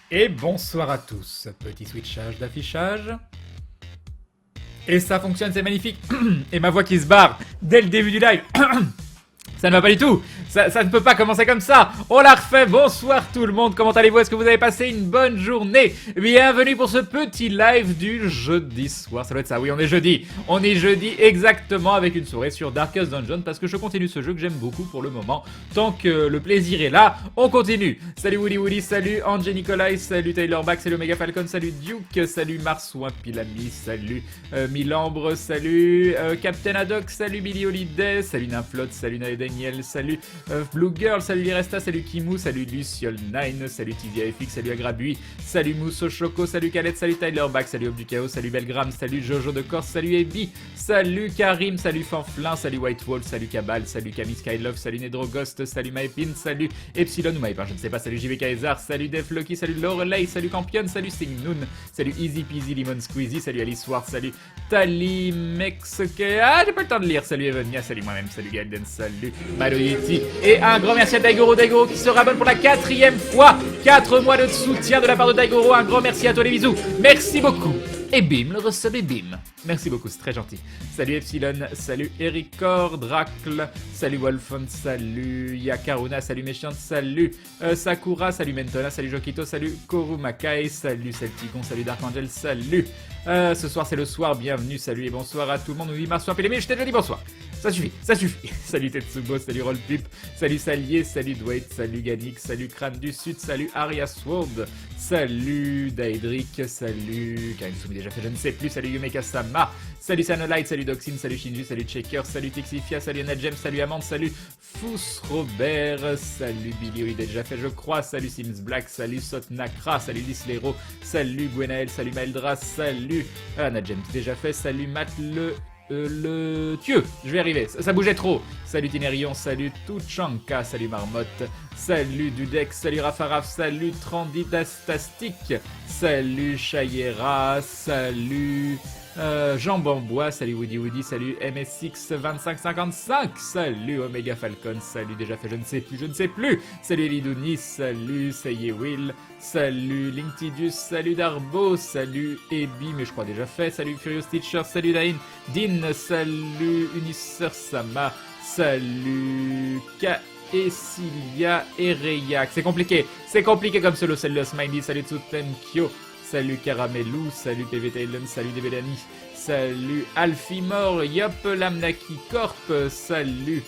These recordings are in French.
Et bonsoir à tous. Petit switchage d'affichage. Et ça fonctionne, c'est magnifique. Et ma voix qui se barre dès le début du live. Ça ne va pas du tout. Ça ne peut pas commencer comme ça. On la refait. Bonsoir tout le monde. Comment allez-vous? Est-ce que vous avez passé une bonne journée? Bienvenue pour ce petit live du jeudi soir. Ça doit être ça. Oui, on est jeudi. On est jeudi exactement avec une soirée sur Darkest Dungeon parce que je continue ce jeu que j'aime beaucoup pour le moment. Tant que le plaisir est là, on continue. Salut Woody Woody, salut Angie Nicolai, salut Taylor Back, salut Omega Falcon, salut Duke, salut Marsouin Pilami, salut Milambre, salut Captain Haddock, salut Billy Holiday, salut Nymphlotte, salut Nae Daniel, salut Blue Girl, salut Liresta, salut Kimu, salut Luciol9, salut TDFX, salut Agrabui, salut Mousso Choco, salut Khaled, salut Tyler Back, salut Ob du Chaos, salut Belgram, salut Jojo de Corse, salut Ebi, salut Karim, salut Fanflin, salut White Wolf, salut Cabal, salut Camille Skylove, salut Nedro Ghost, salut Maepin, salut Epsilon ou Maepin, je ne sais pas, salut JV Kaisar, salut Def Lucky, salut Lorelei, salut Campion, salut Singnoon, salut Easy Peasy Lemon Squeezy, salut Alice Ward, salut Tali Mexke, j'ai pas le temps de lire, salut Evonia, salut moi-même, salut Gaiden, salut Maloyeti, et un grand merci à Daigoro qui se rabonne pour la 4e fois, 4 mois de soutien de la part de Daigoro, un grand merci à toi les bisous, merci beaucoup. Et bim, le resub et bim. Merci beaucoup, c'est très gentil. Salut Epsilon, salut Ericor, Dracle, salut Wolfon, salut Yakaruna, salut Méchante, salut Sakura, salut Mentona, salut Jokito, salut Korumakai, salut Celticon, salut Darkangel, salut. Ce soir c'est le soir, bienvenue, salut et bonsoir à tout le monde. Oui, Marsouin Pélémé, je t'ai déjà dit bonsoir. Ça suffit, ça suffit. Salut Tetsubo, salut Rollpip, salut Salier, salut Dwight, salut Ganik, salut Crâne du Sud, salut Aria Sword, salut Daedric, salut Karim Soumi déjà fait je ne sais plus, salut Yumeka Sama, salut Sanolight, salut Doxin, salut Shinji, salut Checker, salut Tixifia, salut Nadjem, salut Amande, salut Fous Robert, salut Billy Holiday déjà fait je crois, salut Sims Black, salut Sotnakra, salut Lislero, salut Gwenaël, salut Maeldra, salut Nadjem déjà fait, salut Matt le Dieu, je vais arriver, ça bougeait trop. Salut Tinerion, salut Tuchanka, salut Marmotte, salut Dudek, salut Rafaraf, salut Tranditastastic, salut Chayera, salut Jean Bambois, salut Woody Woody, salut MSX2555, salut Omega Falcon, salut déjà fait je ne sais plus, salut Elidounis, salut Saye Will, salut Linktidius, salut Darbo, salut Ebi, mais je crois déjà fait, salut Furious Teacher, salut Dain, Din, salut Unisser Sama, salut Kaesilia et Reyak. C'est compliqué comme solo, salut Smiley, salut Tsutenkyo, salut Caramelou, salut PV Talon, salut Develani, salut Alfimor, Yop Lamnaki Corp, salut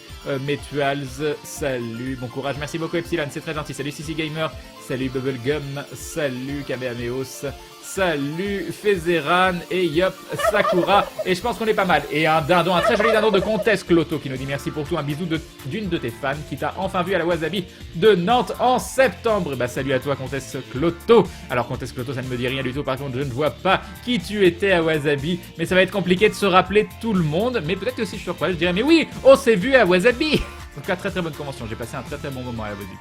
Metuals, salut, bon courage, merci beaucoup Epsilon, c'est très gentil, salut Sissi Gamer, salut Bubblegum, salut Kamehameos, salut Fezeran et Yop Sakura, et je pense qu'on est pas mal. Et un dindon, un très joli dindon de Comtesse Cloto qui nous dit merci pour tout, un bisou d'une de tes fans qui t'a enfin vu à la Wasabi de Nantes en septembre. Bah salut à toi Comtesse Cloto. Alors Comtesse Cloto ça ne me dit rien du tout, par contre je ne vois pas qui tu étais à Wasabi, mais ça va être compliqué de se rappeler tout le monde, mais peut-être que si je suis surpris je dirais mais oui, on s'est vu à Wasabi. En tout cas très très bonne convention, j'ai passé un très très bon moment à la Wasabi.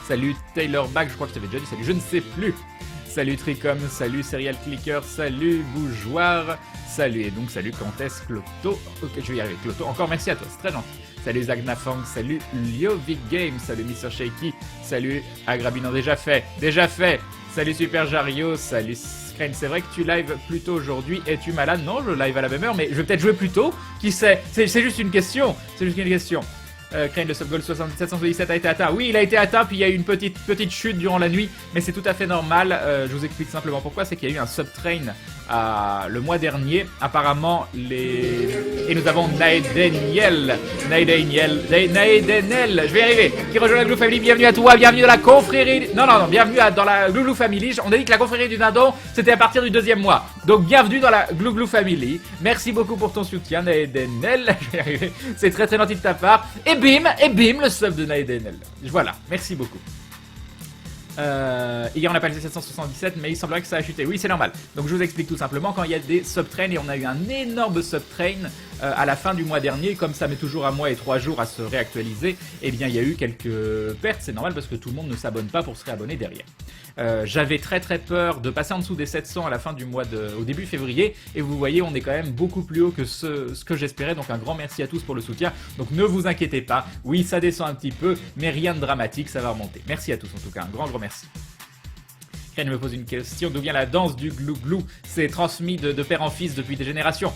Salut Taylor Back, je crois que je t'avais déjà dit, salut je ne sais plus. Salut Tricom, salut Serial Clicker, salut Bougeoir, salut et donc salut Comtesse Cloto. Ok, je vais y arriver, Cloto, encore merci à toi, c'est très gentil. Salut Zagnafang, salut Liovic Games, salut Mr. Shaky, salut Agrabinan, déjà fait. Salut Super Jario, salut Screen, c'est vrai que tu live plus tôt aujourd'hui, es-tu malade? Non, je live à la même heure, mais je vais peut-être jouer plus tôt, qui sait? C'est juste une question, Crane le subgoal 777 a été atteint. Oui, il a été atteint, puis il y a eu une petite chute durant la nuit, mais c'est tout à fait normal. Je vous explique simplement pourquoi. C'est qu'il y a eu un subtrain le mois dernier. Apparemment, et nous avons Naedenel, je vais y arriver, qui rejoint la Glou Family. Bienvenue à toi, bienvenue dans la confrérie. Non, bienvenue dans la Glou Family. On a dit que la confrérie du Dindon, c'était à partir du 2e mois. Donc, bienvenue dans la Glou Family. Merci beaucoup pour ton soutien, Naedenel. Je vais y arriver. C'est très très gentil de ta part. Et bim, le sub de Naedenel. Voilà, merci beaucoup. Hier on a passé 777, mais il semblerait que ça a chuté. Oui, c'est normal. Donc je vous explique tout simplement, quand il y a des subtrains, et on a eu un énorme subtrain à la fin du mois dernier, comme ça met toujours un mois et 3 jours à se réactualiser, eh bien il y a eu quelques pertes, c'est normal parce que tout le monde ne s'abonne pas pour se réabonner derrière. J'avais très peur de passer en dessous des 700 à la fin du mois au début février, et vous voyez on est quand même beaucoup plus haut que ce que j'espérais, donc un grand merci à tous pour le soutien. Donc ne vous inquiétez pas, oui ça descend un petit peu, mais rien de dramatique, ça va remonter. Merci à tous en tout cas, un grand merci. Crane me pose une question. D'où vient la danse du glou-glou? C'est transmis de père en fils depuis des générations.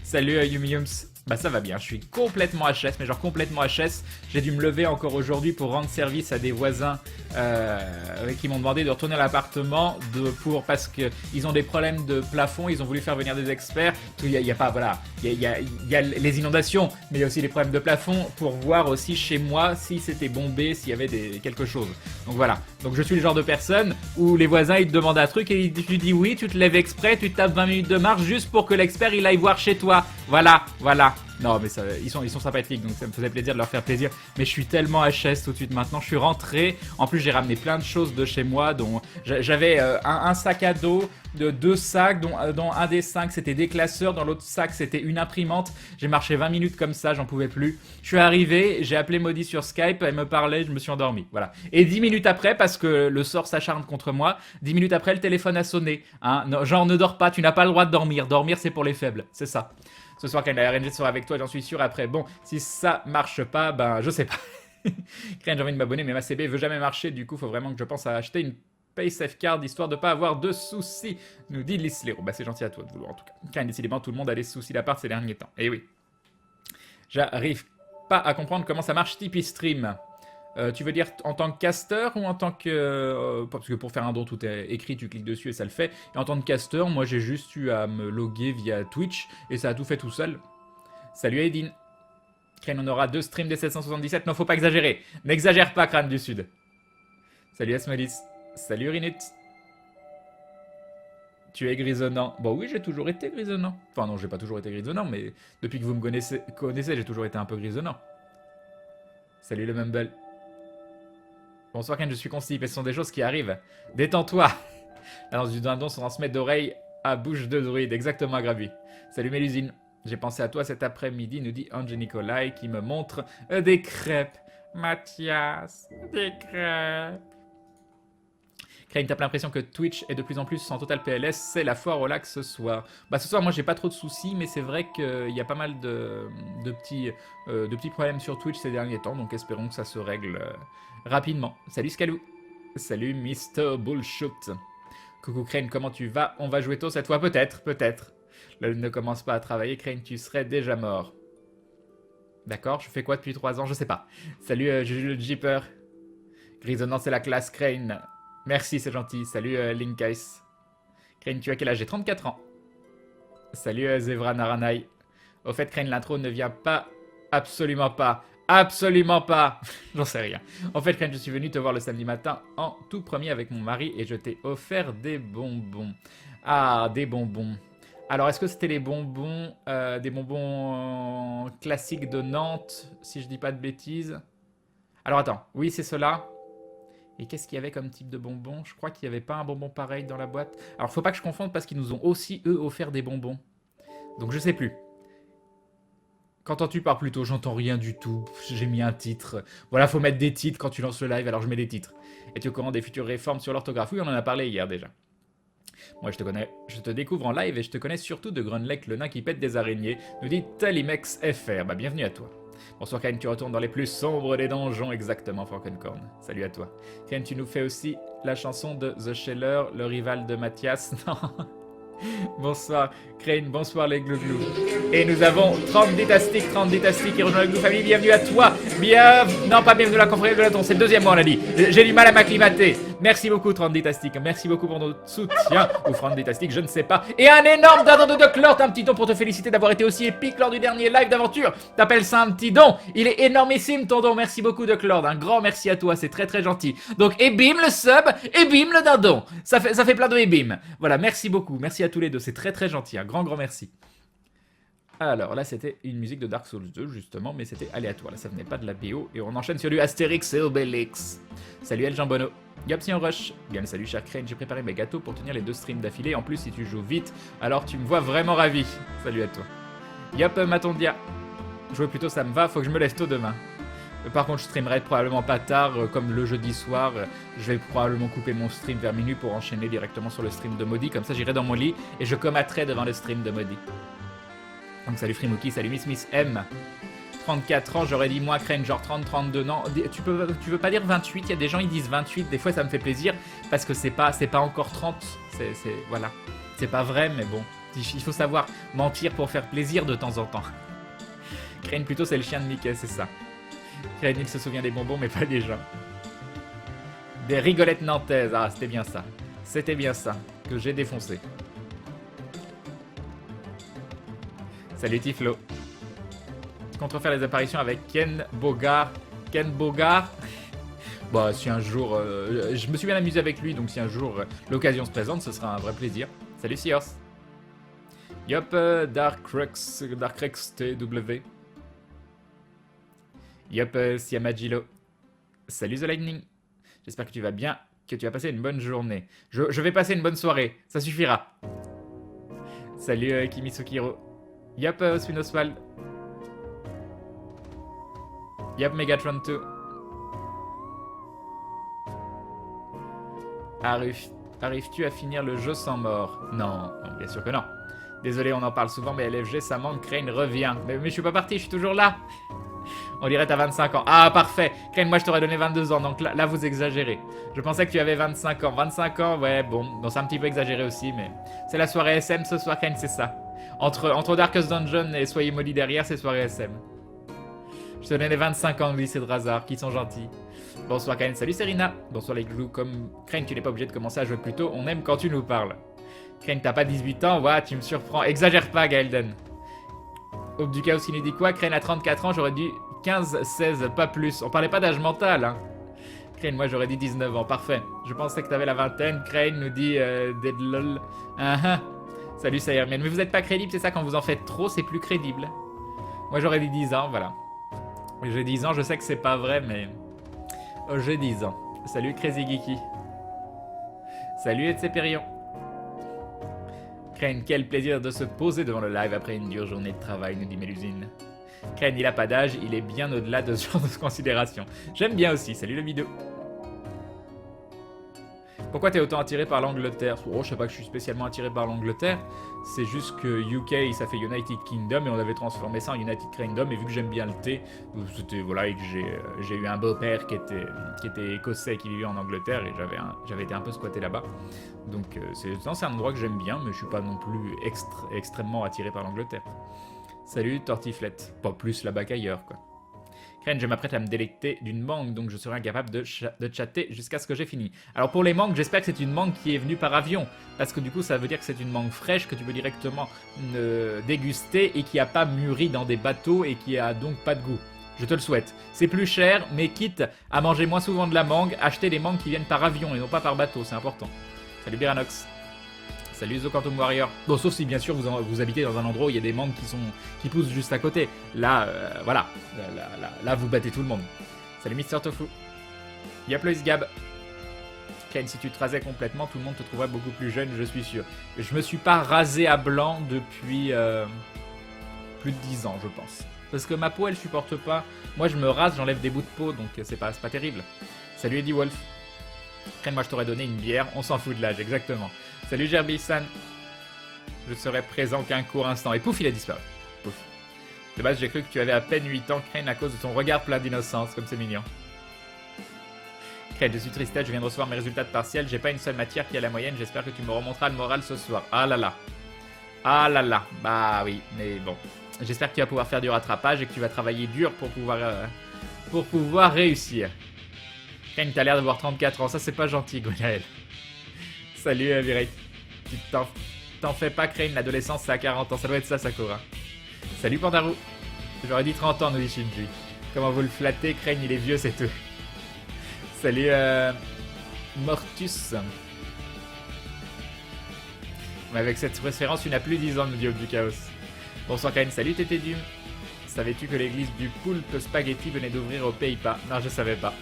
Salut Yumiums. Bah ça va bien, je suis complètement HS, mais genre complètement HS. J'ai dû me lever encore aujourd'hui pour rendre service à des voisins qui m'ont demandé de retourner à l'appartement parce qu'ils ont des problèmes de plafond, ils ont voulu faire venir des experts. Il y a les inondations, mais il y a aussi les problèmes de plafond pour voir aussi chez moi si c'était bombé, s'il y avait quelque chose. Donc voilà, donc je suis le genre de personne où les voisins ils te demandent un truc et tu dis oui, tu te lèves exprès, tu tapes 20 minutes de marche juste pour que l'expert il aille voir chez toi. Voilà. Non mais ça, ils sont sympathiques, donc ça me faisait plaisir de leur faire plaisir. Mais je suis tellement HS tout de suite maintenant. Je suis rentré. En plus j'ai ramené plein de choses de chez moi. Dont j'avais un sac à dos, deux sacs, dont un des 5 c'était des classeurs, dans l'autre sac c'était une imprimante. J'ai marché 20 minutes comme ça, j'en pouvais plus. Je suis arrivé, j'ai appelé Maudit sur Skype, elle me parlait, je me suis endormi. Voilà. Et 10 minutes après, parce que le sort s'acharne contre moi, 10 minutes après le téléphone a sonné. Hein, non, genre ne dors pas, tu n'as pas le droit de dormir. Dormir c'est pour les faibles, c'est ça. Ce soir, quand la RNG sera avec toi, j'en suis sûr. Après, bon, si ça marche pas, ben, je sais pas. Crane, j'ai envie de m'abonner, mais ma CB veut jamais marcher. Du coup, faut vraiment que je pense à acheter une PaySafe Card, histoire de pas avoir de soucis, nous dit Lislero. Bah, c'est gentil à toi de vouloir, en tout cas. Crane, décidément, tout le monde a des soucis d'appart ces derniers temps. Eh oui. J'arrive pas à comprendre comment ça marche Tipeee Stream. Tu veux dire en tant que caster ou en tant que... parce que pour faire un don, tout est écrit, tu cliques dessus et ça le fait. Et en tant que caster, moi j'ai juste eu à me loguer via Twitch et ça a tout fait tout seul. Salut Aidin. Crane, on aura 2 streams des 777. Non, faut pas exagérer. N'exagère pas, Crane du Sud. Salut Asmodis. Salut Rinut. Tu es grisonnant. Bon oui, j'ai toujours été grisonnant. Enfin non, j'ai pas toujours été grisonnant, mais depuis que vous me connaissez j'ai toujours été un peu grisonnant. Salut le Mumble. Bonsoir Ken, je suis constipé, ce sont des choses qui arrivent. Détends-toi. La danse du dindon se transmet d'oreille à bouche de druide, exactement Gravi. Salut Mélusine, j'ai pensé à toi cet après-midi, nous dit Ange Nicolai qui me montre des crêpes. Mathias, des crêpes. Crane, t'as l'impression que Twitch est de plus en plus en total PLS, c'est la foire au lac ce soir. Bah ce soir moi j'ai pas trop de soucis, mais c'est vrai qu'il y a pas mal de petits problèmes sur Twitch ces derniers temps, donc espérons que ça se règle rapidement. Salut Scalou. Salut Mr. Bullshit. Coucou Crane, comment tu vas? On va jouer tôt cette fois, peut-être. La lune ne commence pas à travailler, Crane, tu serais déjà mort. D'accord, je fais quoi depuis 3 ans? Je sais pas. Salut Juju le Jeeper. Grisonnant, c'est la classe Crane. Merci, c'est gentil. Salut Linkais. Crane, tu as quel âge? J'ai 34 ans. Salut Zevra Naranai. Au fait, Crane, l'intro ne vient pas. Absolument pas. Absolument pas. J'en sais rien. En fait, Crane, je suis venu te voir le samedi matin en tout premier avec mon mari et je t'ai offert des bonbons. Ah, des bonbons. Alors, est-ce que c'était les bonbons, des bonbons classiques de Nantes, si je dis pas de bêtises? Alors, attends. Oui, c'est cela. Et qu'est-ce qu'il y avait comme type de bonbons? Je crois qu'il n'y avait pas un bonbon pareil dans la boîte. Alors, faut pas que je confonde parce qu'ils nous ont aussi, eux, offert des bonbons. Donc, je sais plus. Qu'entends-tu par plutôt? J'entends rien du tout. J'ai mis un titre. Voilà, faut mettre des titres quand tu lances le live, alors je mets des titres. Es-tu au courant des futures réformes sur l'orthographe? Oui, on en a parlé hier déjà. Moi, je te découvre en live et je te connais surtout de Grunlec, le nain qui pète des araignées, nous dit Talimex FR. Bah, bienvenue à toi. Bonsoir Ken, tu retournes dans les plus sombres des donjons, exactement Frankencorn. Salut à toi. Ken, tu nous fais aussi la chanson de The Sheller, le rival de Mathias. Non. Bonsoir Crane, bonsoir les glouglous. Et nous avons 30 Détastiques qui rejoint la Glou Family. Bienvenue à toi. Non, pas bienvenue à la confrérie de Laton, c'est le deuxième mois on a dit. J'ai du mal à m'acclimater. Merci beaucoup 30 Détastiques. Merci beaucoup pour notre soutien. Ou 30 Détastiques, je ne sais pas. Et un énorme dindon de Clort, un petit don pour te féliciter d'avoir été aussi épique lors du dernier live d'aventure. T'appelles ça un petit don? Il est énormissime ton don. Merci beaucoup de Clort. Un grand merci à toi, c'est très très gentil. Donc et bim le sub, et bim le dindon. Ça fait plein de et bim. Voilà, merci beaucoup. Merci à tous les deux, c'est très très gentil. Un grand merci. Alors là c'était une musique de Dark Souls 2 justement, mais c'était aléatoire, là ça venait pas de la BO, et on enchaîne sur du Astérix et Obélix. Salut El Jean Bono. Yop si on rush. Bien salut cher Crane, j'ai préparé mes gâteaux pour tenir les 2 streams d'affilée, en plus si tu joues vite, alors tu me vois vraiment ravi. Salut à toi. Yop Matondia. Jouer plus tôt ça me va, faut que je me lève tôt demain. Par contre je streamerai probablement pas tard, comme le jeudi soir, je vais probablement couper mon stream vers minuit pour enchaîner directement sur le stream de Maudit, comme ça j'irai dans mon lit et je combattrai devant le stream de Maudit. Donc salut Frimouki, salut Miss M. 34 ans, j'aurais dit moi, Crane, genre 30, 32, non. Tu veux pas dire 28, il y a des gens, ils disent 28, des fois ça me fait plaisir, parce que c'est pas encore 30, voilà. C'est pas vrai, mais bon, il faut savoir mentir pour faire plaisir de temps en temps. Crane, plutôt, c'est le chien de Mickey, c'est ça. Crane, il se souvient des bonbons, mais pas des gens. Des rigolettes nantaises, ah, c'était bien ça. C'était bien ça, que j'ai défoncé. Salut Tiflo. Contrefaire les apparitions avec Ken Bogard. Ken Bogard. Bah, si un jour... je me suis bien amusé avec lui, donc si un jour l'occasion se présente, ce sera un vrai plaisir. Salut Sears. Yop, Darkrex TW. Yop, Siamagilo. Salut The Lightning. J'espère que tu vas bien, que tu vas passer une bonne journée. Je vais passer une bonne soirée, ça suffira. Salut Kimisukiro. Yop, Spinoswald. Yop, Megatron 2. Arrives-tu à finir le jeu sans mort? Non, bien sûr que non. Désolé, on en parle souvent, mais LFG, ça manque. Crane revient. Mais je suis pas parti, je suis toujours là. On dirait t'as 25 ans. Ah, parfait. Crane, moi, je t'aurais donné 22 ans, donc là, vous exagérez. Je pensais que tu avais 25 ans. 25 ans, ouais, bon. Donc, c'est un petit peu exagéré aussi, mais... C'est la soirée SM ce soir, Crane, c'est ça. Entre Darkest Dungeon et Soyez Molly derrière, c'est soirée SM. Je te donnais 25 ans, lycée de Razard, qui sont gentils. Bonsoir, Crane. Salut, Serena. Bonsoir, les glous. Comme Crane, tu n'es pas obligé de commencer à jouer plus tôt. On aime quand tu nous parles. Crane, t'as pas 18 ans, ouais, tu me surprends. Exagère pas, Gaelden. Aube du Chaos qui nous dit quoi? Crane a 34 ans, j'aurais dû 15, 16, pas plus. On parlait pas d'âge mental, hein. Crane, moi j'aurais dit 19 ans, parfait. Je pensais que t'avais la vingtaine. Crane nous dit Deadlol. Salut, Sayerman. Mais vous êtes pas crédible, c'est ça? Quand vous en faites trop, c'est plus crédible. Moi j'aurais dit 10 ans, voilà. J'ai 10 ans, je sais que c'est pas vrai, mais... j'ai 10 ans. Salut, Crazy Geeky. Salut, Etseperion. Crane, quel plaisir de se poser devant le live après une dure journée de travail, nous dit Mélusine. Crane, il a pas d'âge, il est bien au-delà de ce genre de considération. J'aime bien aussi, salut le vidéo. Pourquoi t'es autant attiré par l'Angleterre? Oh, je sais pas que je suis spécialement attiré par l'Angleterre. C'est juste que UK, ça fait United Kingdom et on avait transformé ça en United Kingdom. Et vu que j'aime bien le thé, c'était voilà, et que j'ai eu un beau-père qui était écossais, qui vivait en Angleterre et j'avais été un peu squatté là-bas. Donc c'est un endroit que j'aime bien, mais je suis pas non plus extrêmement attiré par l'Angleterre. Salut Tortiflette. Pas plus là-bas qu'ailleurs, quoi. Crane, je m'apprête à me délecter d'une mangue, donc je serai incapable de chatter jusqu'à ce que j'ai fini. Alors pour les mangues, j'espère que c'est une mangue qui est venue par avion, parce que du coup ça veut dire que c'est une mangue fraîche que tu peux directement déguster et qui n'a pas mûri dans des bateaux et qui a donc pas de goût. Je te le souhaite. C'est plus cher, mais quitte à manger moins souvent de la mangue, acheter des mangues qui viennent par avion et non pas par bateau, c'est important. Salut Biranox. Salut The Quantum Warrior. Bon, sauf si bien sûr vous habitez dans un endroit où il y a des mangues qui poussent juste à côté. Là, voilà. Là, vous battez tout le monde. Salut Mister Tofu. Y'a plus Gab. Ken, si tu te rasais complètement, tout le monde te trouverait beaucoup plus jeune, je suis sûr. Je me suis pas rasé à blanc depuis plus de 10 ans, je pense. Parce que ma peau, elle supporte pas. Moi, je me rase, j'enlève des bouts de peau, donc c'est pas terrible. Salut Eddie Wolf. Ken, moi, je t'aurais donné une bière. On s'en fout de l'âge, exactement. Salut Gerby-san. Je serai présent qu'un court instant. Et pouf, il a disparu. Pouf. De base, j'ai cru que tu avais à peine 8 ans, Crane, à cause de ton regard plein d'innocence. Comme c'est mignon. Crane, je suis tristesse, je viens de recevoir mes résultats de partiel. J'ai pas une seule matière qui a la moyenne. J'espère que tu me remonteras le moral ce soir. Ah là là. Ah là là. Bah oui, mais bon. J'espère que tu vas pouvoir faire du rattrapage et que tu vas travailler dur pour pouvoir réussir. Crane, t'as l'air d'avoir 34 ans. Ça, c'est pas gentil, Gwenaël. Salut Virate. Tu t'en fais pas, Crane, l'adolescence c'est à 40 ans, ça doit être ça Sakura. Salut Pandarou. J'aurais dit 30 ans, nous dit Shinji. Comment vous le flattez, Crane, il est vieux, c'est tout. Salut Mortus. Mais avec cette référence, tu n'as plus 10 ans, nous dit Aube du Chaos. Bonsoir Crane, salut Tétédum. Savais-tu que l'église du Poulpe Spaghetti venait d'ouvrir aux Pays-Bas? Non, je savais pas.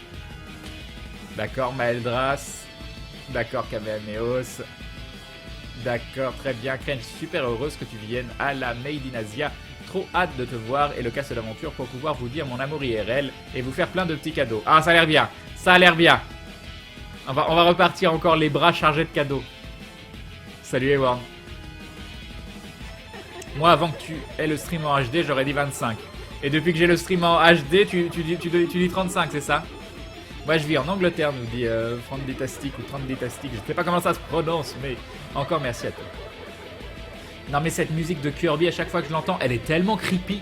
D'accord, Maëldras. D'accord, Kamehameos. D'accord, très bien. Crane, super heureuse que tu viennes à la Made in Asia. Trop hâte de te voir et le casse d'aventure pour pouvoir vous dire mon amour IRL et vous faire plein de petits cadeaux. Ah, ça a l'air bien. Ça a l'air bien. On va repartir encore les bras chargés de cadeaux. Salut Ewan. Moi, avant que tu aies le stream en HD, j'aurais dit 25. Et depuis que j'ai le stream en HD, tu dis 35, c'est ça? Moi, je vis en Angleterre, nous dit Franditastic ou Tranditastic. Je sais pas comment ça se prononce, mais encore merci à toi. Non, mais cette musique de Kirby, à chaque fois que je l'entends, elle est tellement creepy.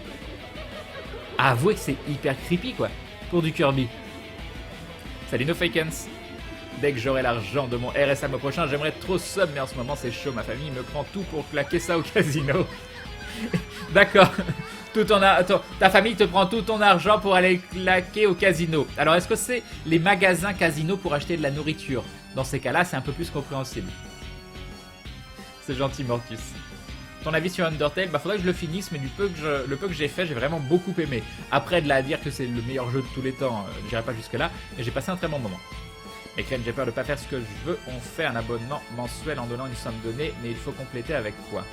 Avouez que c'est hyper creepy, quoi, pour du Kirby. Salut NoFakens. Dès que j'aurai l'argent de mon RSA le mois prochain, j'aimerais trop sub, mais en ce moment c'est chaud. Ma famille me prend tout pour claquer ça au casino. D'accord. Ta famille te prend tout ton argent pour aller claquer au casino. Alors est-ce que c'est les magasins casino pour acheter de la nourriture? Dans ces cas-là, c'est un peu plus compréhensible. C'est gentil, Mortus. Ton avis sur Undertale? Bah faudrait que je le finisse, mais le peu que j'ai fait, j'ai vraiment beaucoup aimé. Après, de là à dire que c'est le meilleur jeu de tous les temps, j'irai pas jusque là, mais j'ai passé un très bon moment. Mais Crane, j'ai peur de pas faire ce que je veux. On fait un abonnement mensuel en donnant une somme donnée, mais il faut compléter avec quoi?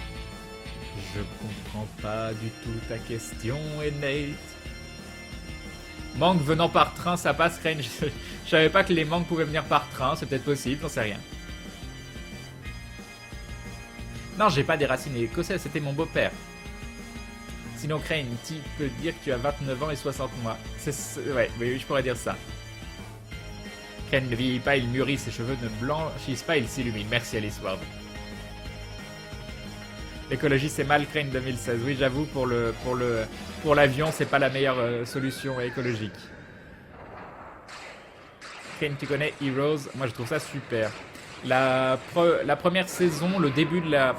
Je comprends pas du tout ta question, Nate. Mangue venant par train, ça passe, Crane. Je savais pas que les mangues pouvaient venir par train, c'est peut-être possible, j'en sais rien. Non, j'ai pas des racines écossaises, c'était mon beau-père. Sinon, Crane, tu peux dire que tu as 29 ans et 60 mois. Ouais, oui, je pourrais dire ça. Crane ne vieillit pas, il mûrit, ses cheveux ne blanchissent pas, il s'illumine. Merci Alice Ward. L'écologie c'est mal, Crane 2016. Oui, j'avoue, pour l'avion, c'est pas la meilleure solution écologique. Crane, tu connais Heroes? Moi, je trouve ça super. La première saison, le début de la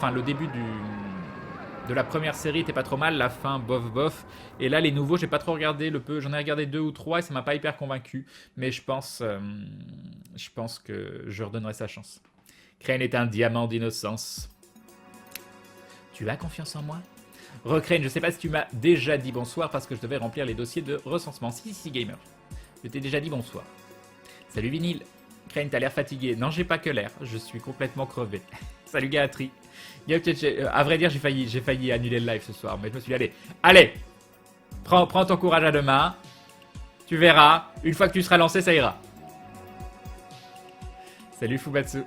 première série était pas trop mal, la fin bof bof. Et là les nouveaux j'ai pas trop regardé, j'en ai regardé 2 ou 3 et ça m'a pas hyper convaincu. Mais je pense que je redonnerai sa chance. Crane est un diamant d'innocence. Tu as confiance en moi? Recrane, je sais pas si tu m'as déjà dit bonsoir parce que je devais remplir les dossiers de recensement. Si gamer. Je t'ai déjà dit bonsoir. Salut Vinyl. Crane, t'as l'air fatigué. Non, j'ai pas que l'air. Je suis complètement crevé. Salut Gaatri. À vrai dire, j'ai failli annuler le live ce soir, mais je me suis dit, allez, prends ton courage à deux mains. Tu verras. Une fois que tu seras lancé, ça ira. Salut Fubatsu.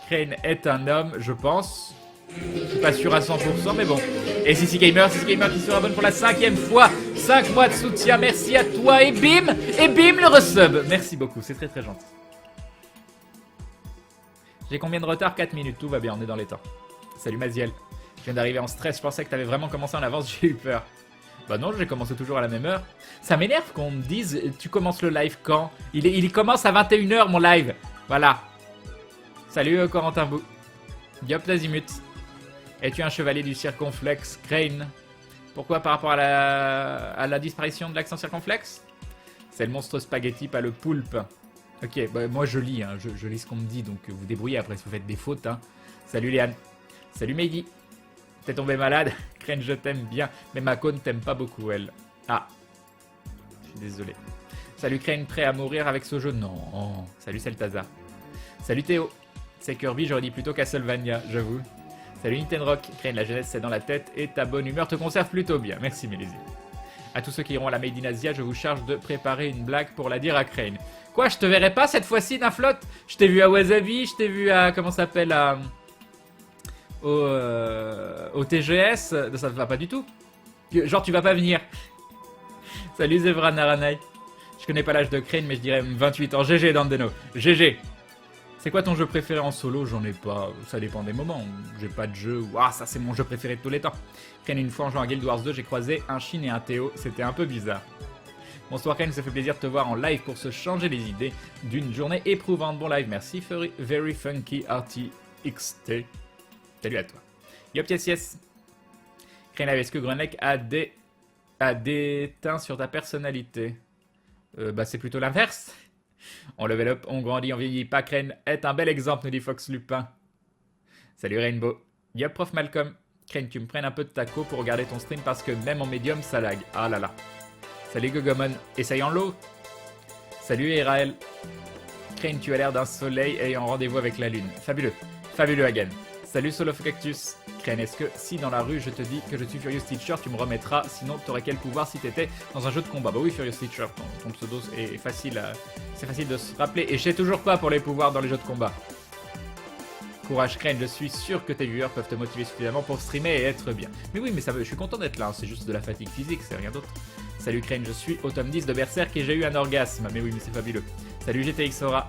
Crane est un homme, je pense. Je suis pas sûr à 100%, mais bon. Et Sissi Gamer qui se rabonne pour la 5e fois. 5 mois de soutien, merci à toi. Et bim le resub. Merci beaucoup, c'est très très gentil. J'ai combien de retard? 4 minutes, tout va bien, on est dans les temps. Salut Maziel. Je viens d'arriver en stress, je pensais que t'avais vraiment commencé en avance, j'ai eu peur. Bah non, j'ai commencé toujours à la même heure. Ça m'énerve qu'on me dise, tu commences le live quand? Il commence à 21h mon live. Voilà. Salut Corentin Bou. Diop Azimut. Es-tu un chevalier du circonflexe, Crane? Pourquoi par rapport à la disparition de l'accent circonflexe? C'est le monstre spaghetti, pas le poulpe. Ok, bah moi je lis, hein, je lis ce qu'on me dit, donc vous débrouillez après si vous faites des fautes. Hein. Salut Léane. Salut Meidi. T'es tombé malade? Crane, je t'aime bien, mais ma cône t'aime pas beaucoup, elle. Ah. Je suis désolé. Salut Crane, prêt à mourir avec ce jeu? Non. Salut Celtazar. Salut Théo. C'est Kirby, j'aurais dit plutôt Castlevania, j'avoue. Salut Nintendo Rock. Crane, la jeunesse c'est dans la tête et ta bonne humeur te conserve plutôt bien. Merci Mélésie. À tous ceux qui iront à la Made in Asia, je vous charge de préparer une blague pour la dire à Crane. Quoi, je te verrai pas cette fois-ci, Naflot? Je t'ai vu à Wasabi, je t'ai vu à... Comment ça s'appelle au TGS. Ça ne va pas du tout. Genre, tu vas pas venir. Salut Zevra Naranai. Je connais pas l'âge de Crane, mais je dirais 28 ans. GG Dandeno. GG. C'est quoi ton jeu préféré en solo? J'en ai pas, ça dépend des moments. J'ai pas de jeu où, ça c'est mon jeu préféré de tous les temps. Crane, une fois en jouant à Guild Wars 2, j'ai croisé un Shin et un Théo, c'était un peu bizarre. Bonsoir Crane, ça fait plaisir de te voir en live pour se changer les idées d'une journée éprouvante. Bon live, merci Very Funky RTXT. Salut à toi. Yop yes yes. Crane, est-ce que Grunlech a des teints sur ta personnalité? Bah c'est plutôt l'inverse. On level up, on grandit, on vieillit pas. Crane est un bel exemple, nous dit Fox Lupin. Salut Rainbow. Yup, prof Malcolm. Crane, tu me prennes un peu de taco pour regarder ton stream parce que même en médium, ça lag. Ah là là. Salut Gogomon. Essaye en low. Salut Erael. Crane, tu as l'air d'un soleil ayant rendez-vous avec la lune. Fabuleux. Fabuleux Hagan. Salut Solofcactus. Crane, est-ce que si dans la rue je te dis que je suis Furious Teacher, tu me remettras? Sinon, t'aurais quel pouvoir si t'étais dans un jeu de combat? Bah oui, Furious Teacher, ton pseudo est facile, c'est facile de se rappeler. Et je sais toujours pas pour les pouvoirs dans les jeux de combat. Courage Crane, je suis sûr que tes viewers peuvent te motiver suffisamment pour streamer et être bien. Mais oui, mais ça, je suis content d'être là, hein, c'est juste de la fatigue physique, c'est rien d'autre. Salut Crane, je suis au tome 10 de Berserk et j'ai eu un orgasme. Mais oui, mais c'est fabuleux. Salut GTX Aura.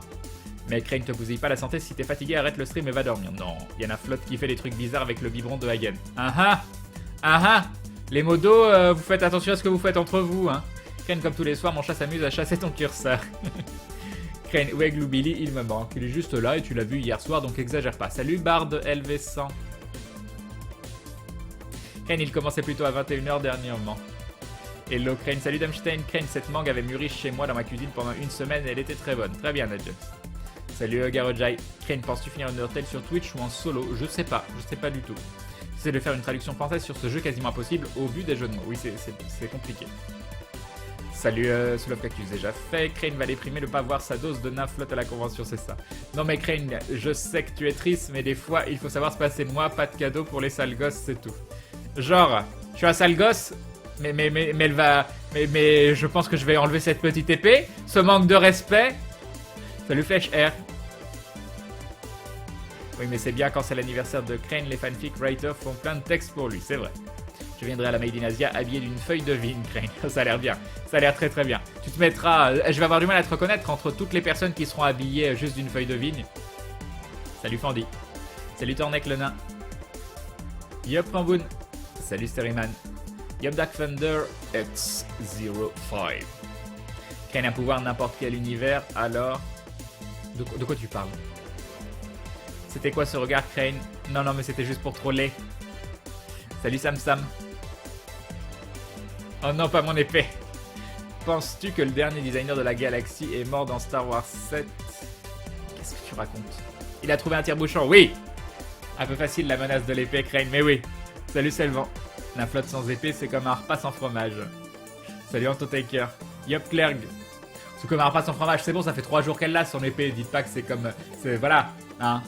Mais Crane, te bousille pas la santé, si t'es fatigué, arrête le stream et va dormir. Non, y en a Flotte qui fait des trucs bizarres avec le biberon de Hagen. Ah ah. Ah ah. Les modos, vous faites attention à ce que vous faites entre vous, hein. Crane, comme tous les soirs, mon chat s'amuse à chasser ton curseur. Crane, ouais, Glue Billy, il me manque. Il est juste là et tu l'as vu hier soir, donc exagère pas. Salut Bard LV100. Crane, il commençait plutôt à 21h dernièrement. Hello Crane, salut Damstein. Crane, cette mangue avait mûri chez moi dans ma cuisine pendant une semaine et elle était très bonne. Très bien, Nadja. Salut Garojai. Crane, penses-tu finir Undertale sur Twitch ou en solo? Je sais pas du tout. C'est de faire une traduction française sur ce jeu quasiment impossible au vu des jeux de mots. Oui, c'est compliqué. Salut Soulove Cactus, déjà fait. Crane va déprimer de pas voir sa dose de nain flotte à la convention, c'est ça. Non mais Crane, je sais que tu es triste, mais des fois il faut savoir se passer. Moi, pas de cadeau pour les sales gosses, c'est tout. Genre, je suis un sale gosse, mais elle va... Mais je pense que je vais enlever cette petite épée. Ce manque de respect. Salut Flèche R. Oui, mais c'est bien quand c'est l'anniversaire de Crane, les fanfic writers font plein de textes pour lui, c'est vrai. Je viendrai à la Made in Asia habillé d'une feuille de vigne, Crane. Ça a l'air bien. Ça a l'air très très bien. Tu te mettras... je vais avoir du mal à te reconnaître entre toutes les personnes qui seront habillées juste d'une feuille de vigne. Salut Fandy. Salut Tornek le nain. Yup Ramboon. Salut Steryman. Yup Dark Thunder X05. Crane a un pouvoir n'importe quel univers, alors... De quoi tu parles? C'était quoi ce regard, Crane? Non, mais c'était juste pour troller. Salut Sam Sam. Oh non, pas mon épée. Penses-tu que le dernier designer de la galaxie est mort dans Star Wars 7? Qu'est-ce que tu racontes? Il a trouvé un tire-bouchon, oui. Un peu facile la menace de l'épée, Crane, mais oui. Salut Selvant. La flotte sans épée, c'est comme un repas sans fromage. Salut Antotaker. Yup Clerg. C'est comme un repas sans fromage, c'est bon, ça fait 3 jours qu'elle l'a son épée. Dites pas que c'est comme... Voilà, hein.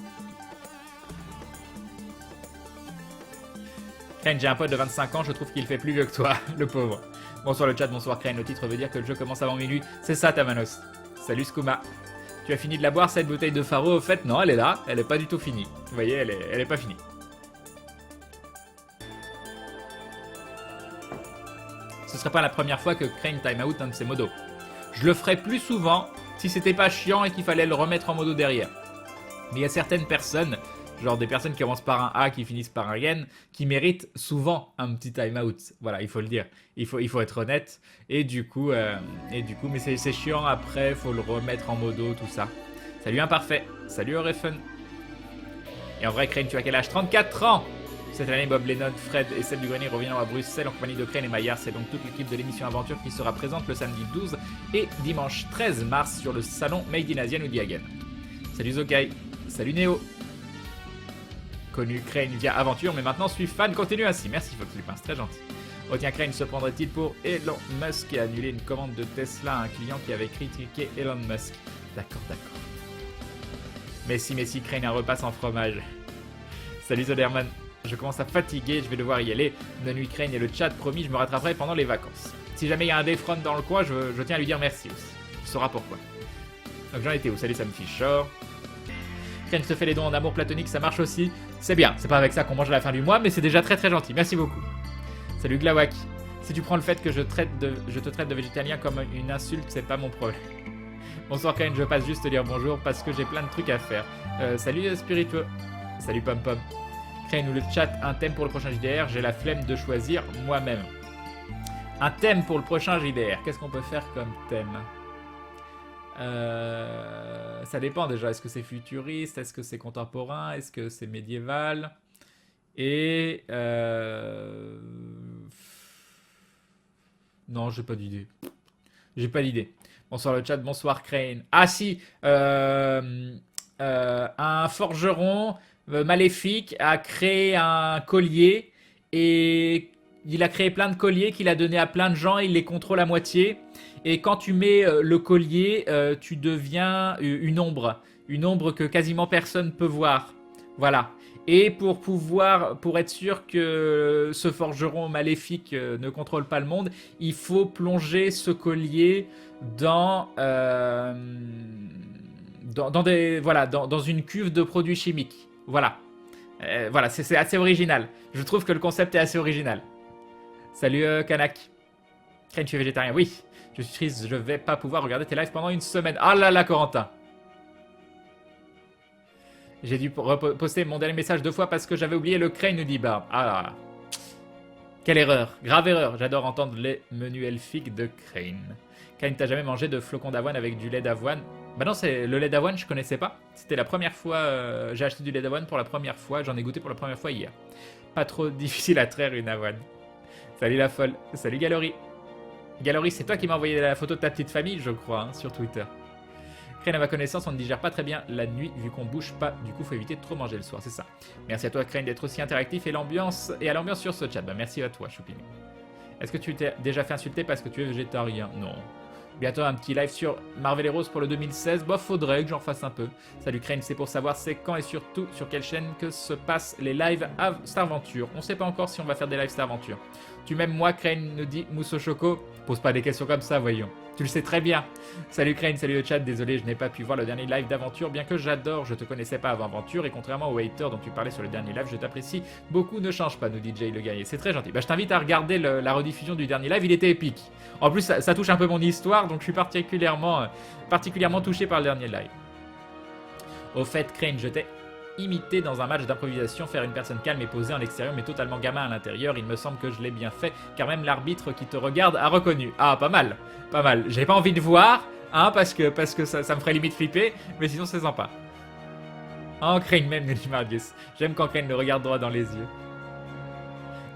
Crane, j'ai un pote de 25 ans, je trouve qu'il fait plus vieux que toi, le pauvre. Bonsoir le chat, bonsoir Crane, le titre veut dire que le jeu commence avant minuit. C'est ça Tamanos. Salut Skouma. Tu as fini de la boire cette bouteille de Faro? Au fait, non, elle est là, elle est pas du tout finie. Vous voyez, elle est pas finie. Ce serait pas la première fois que Crane time out un de ses modos. Je le ferais plus souvent si c'était pas chiant et qu'il fallait le remettre en modo derrière. Mais il y a certaines personnes... Genre des personnes qui commencent par un A, qui finissent par un N, qui méritent souvent un petit time-out. Voilà, il faut le dire. Il faut être honnête. Et du coup, mais c'est chiant après, il faut le remettre en modo, tout ça. Salut Imparfait. Salut Orefen. Et en vrai, Crane, tu as quel âge? 34 ans. Cette année, Bob Lennon, Fred et Seb du Grenier reviendront à Bruxelles en compagnie de Crane et Maillard. C'est donc toute l'équipe de l'émission Aventure qui sera présente le samedi 12 et dimanche 13 mars sur le salon Made in Asian ou Diagen. Salut Zokai. Salut Néo. Connu Crane via Aventure, mais maintenant suis fan, continue ainsi. Merci Fox Lupin, c'est très gentil. Oh tiens, Crane se prendrait-il pour Elon Musk et annuler une commande de Tesla à un client qui avait critiqué Elon Musk? D'accord. Mais si, Crane un repas sans fromage. Salut Zoderman, je commence à fatiguer, je vais devoir y aller. Bonne nuit Crane et le chat, promis, je me rattraperai pendant les vacances. Si jamais il y a un Defront dans le coin, je tiens à lui dire merci aussi. Tu sauras pourquoi. Donc j'en étais où? Salut Sam Fisher. Crane se fait les dons en amour platonique, ça marche aussi. C'est bien, c'est pas avec ça qu'on mange à la fin du mois, mais c'est déjà très très gentil. Merci beaucoup. Salut Glawak. Si tu prends le fait que je te traite de végétalien comme une insulte, c'est pas mon problème. Bonsoir Crane, je passe juste te dire bonjour parce que j'ai plein de trucs à faire. Salut Spiritueux. Salut Pom Pom. Crane ou le chat, un thème pour le prochain JDR, j'ai la flemme de choisir moi-même. Un thème pour le prochain JDR, qu'est-ce qu'on peut faire comme thème? Ça dépend déjà, est-ce que c'est futuriste, est-ce que c'est contemporain, est-ce que c'est médiéval? Et... Non, j'ai pas d'idée. J'ai pas d'idée. Bonsoir le chat, bonsoir Crane. Ah si, un forgeron maléfique a créé un collier et il a créé plein de colliers qu'il a donné à plein de gens, il les contrôle à moitié. Et quand tu mets le collier, tu deviens une ombre que quasiment personne peut voir. Voilà. Et pour être sûr que ce forgeron maléfique ne contrôle pas le monde, il faut plonger ce collier dans une cuve de produits chimiques. Voilà. Voilà, c'est assez original. Je trouve que le concept est assez original. Salut Kanak. Crane, tu es végétarien? Oui. Je suis triste, je vais pas pouvoir regarder tes lives pendant une semaine. Ah là là, Corentin. J'ai dû poster mon dernier message 2 fois parce que j'avais oublié le Crane, nous dit Barb. Ah là là. Quelle erreur, grave erreur. J'adore entendre les menus elfiques de Crane. Crane, t'as jamais mangé de flocons d'avoine avec du lait d'avoine? Bah non, c'est le lait d'avoine, je connaissais pas. C'était la première fois, j'ai acheté du lait d'avoine pour la première fois. J'en ai goûté pour la première fois hier. Pas trop difficile à traire une avoine. Salut la folle. Salut Gallery. Gallery, c'est toi qui m'as envoyé la photo de ta petite famille, je crois, hein, sur Twitter. Crane, à ma connaissance, on ne digère pas très bien la nuit vu qu'on bouge pas. Du coup, faut éviter de trop manger le soir, c'est ça. Merci à toi, Crane, d'être aussi interactif et à l'ambiance sur ce chat. Bah, merci à toi, Choupine. Est-ce que tu t'es déjà fait insulter parce que tu es végétarien? Non. Bientôt un petit live sur Marvel Heroes pour le 2016. Bah, faudrait que j'en fasse un peu. Salut Crane, c'est pour savoir c'est quand et surtout sur quelle chaîne que se passent les lives à Starventure. On sait pas encore si on va faire des lives Starventure. Tu m'aimes moi, Crane, nous dit Mousse au Choco. Pose pas des questions comme ça, voyons. Tu le sais très bien. Salut Crane, salut le chat. Désolé, je n'ai pas pu voir le dernier live d'Aventure, bien que j'adore. Je te connaissais pas avant Aventure et contrairement au hater dont tu parlais sur le dernier live, je t'apprécie beaucoup. Ne change pas, nous dit Jay le guerrier. C'est très gentil. Bah, je t'invite à regarder la rediffusion du dernier live. Il était épique. En plus, ça touche un peu mon histoire, donc je suis particulièrement touché par le dernier live. Au fait, Crane, je t'ai imité dans un match d'improvisation, faire une personne calme et posée en extérieur mais totalement gamin à l'intérieur. Il me semble que je l'ai bien fait car même l'arbitre qui te regarde a reconnu. Ah, pas mal, pas mal. J'ai pas envie de voir, hein, parce que ça me ferait limite flipper, mais sinon c'est sympa. Oh, Crane même, nous dit Marius. J'aime quand Crane le regarde droit dans les yeux.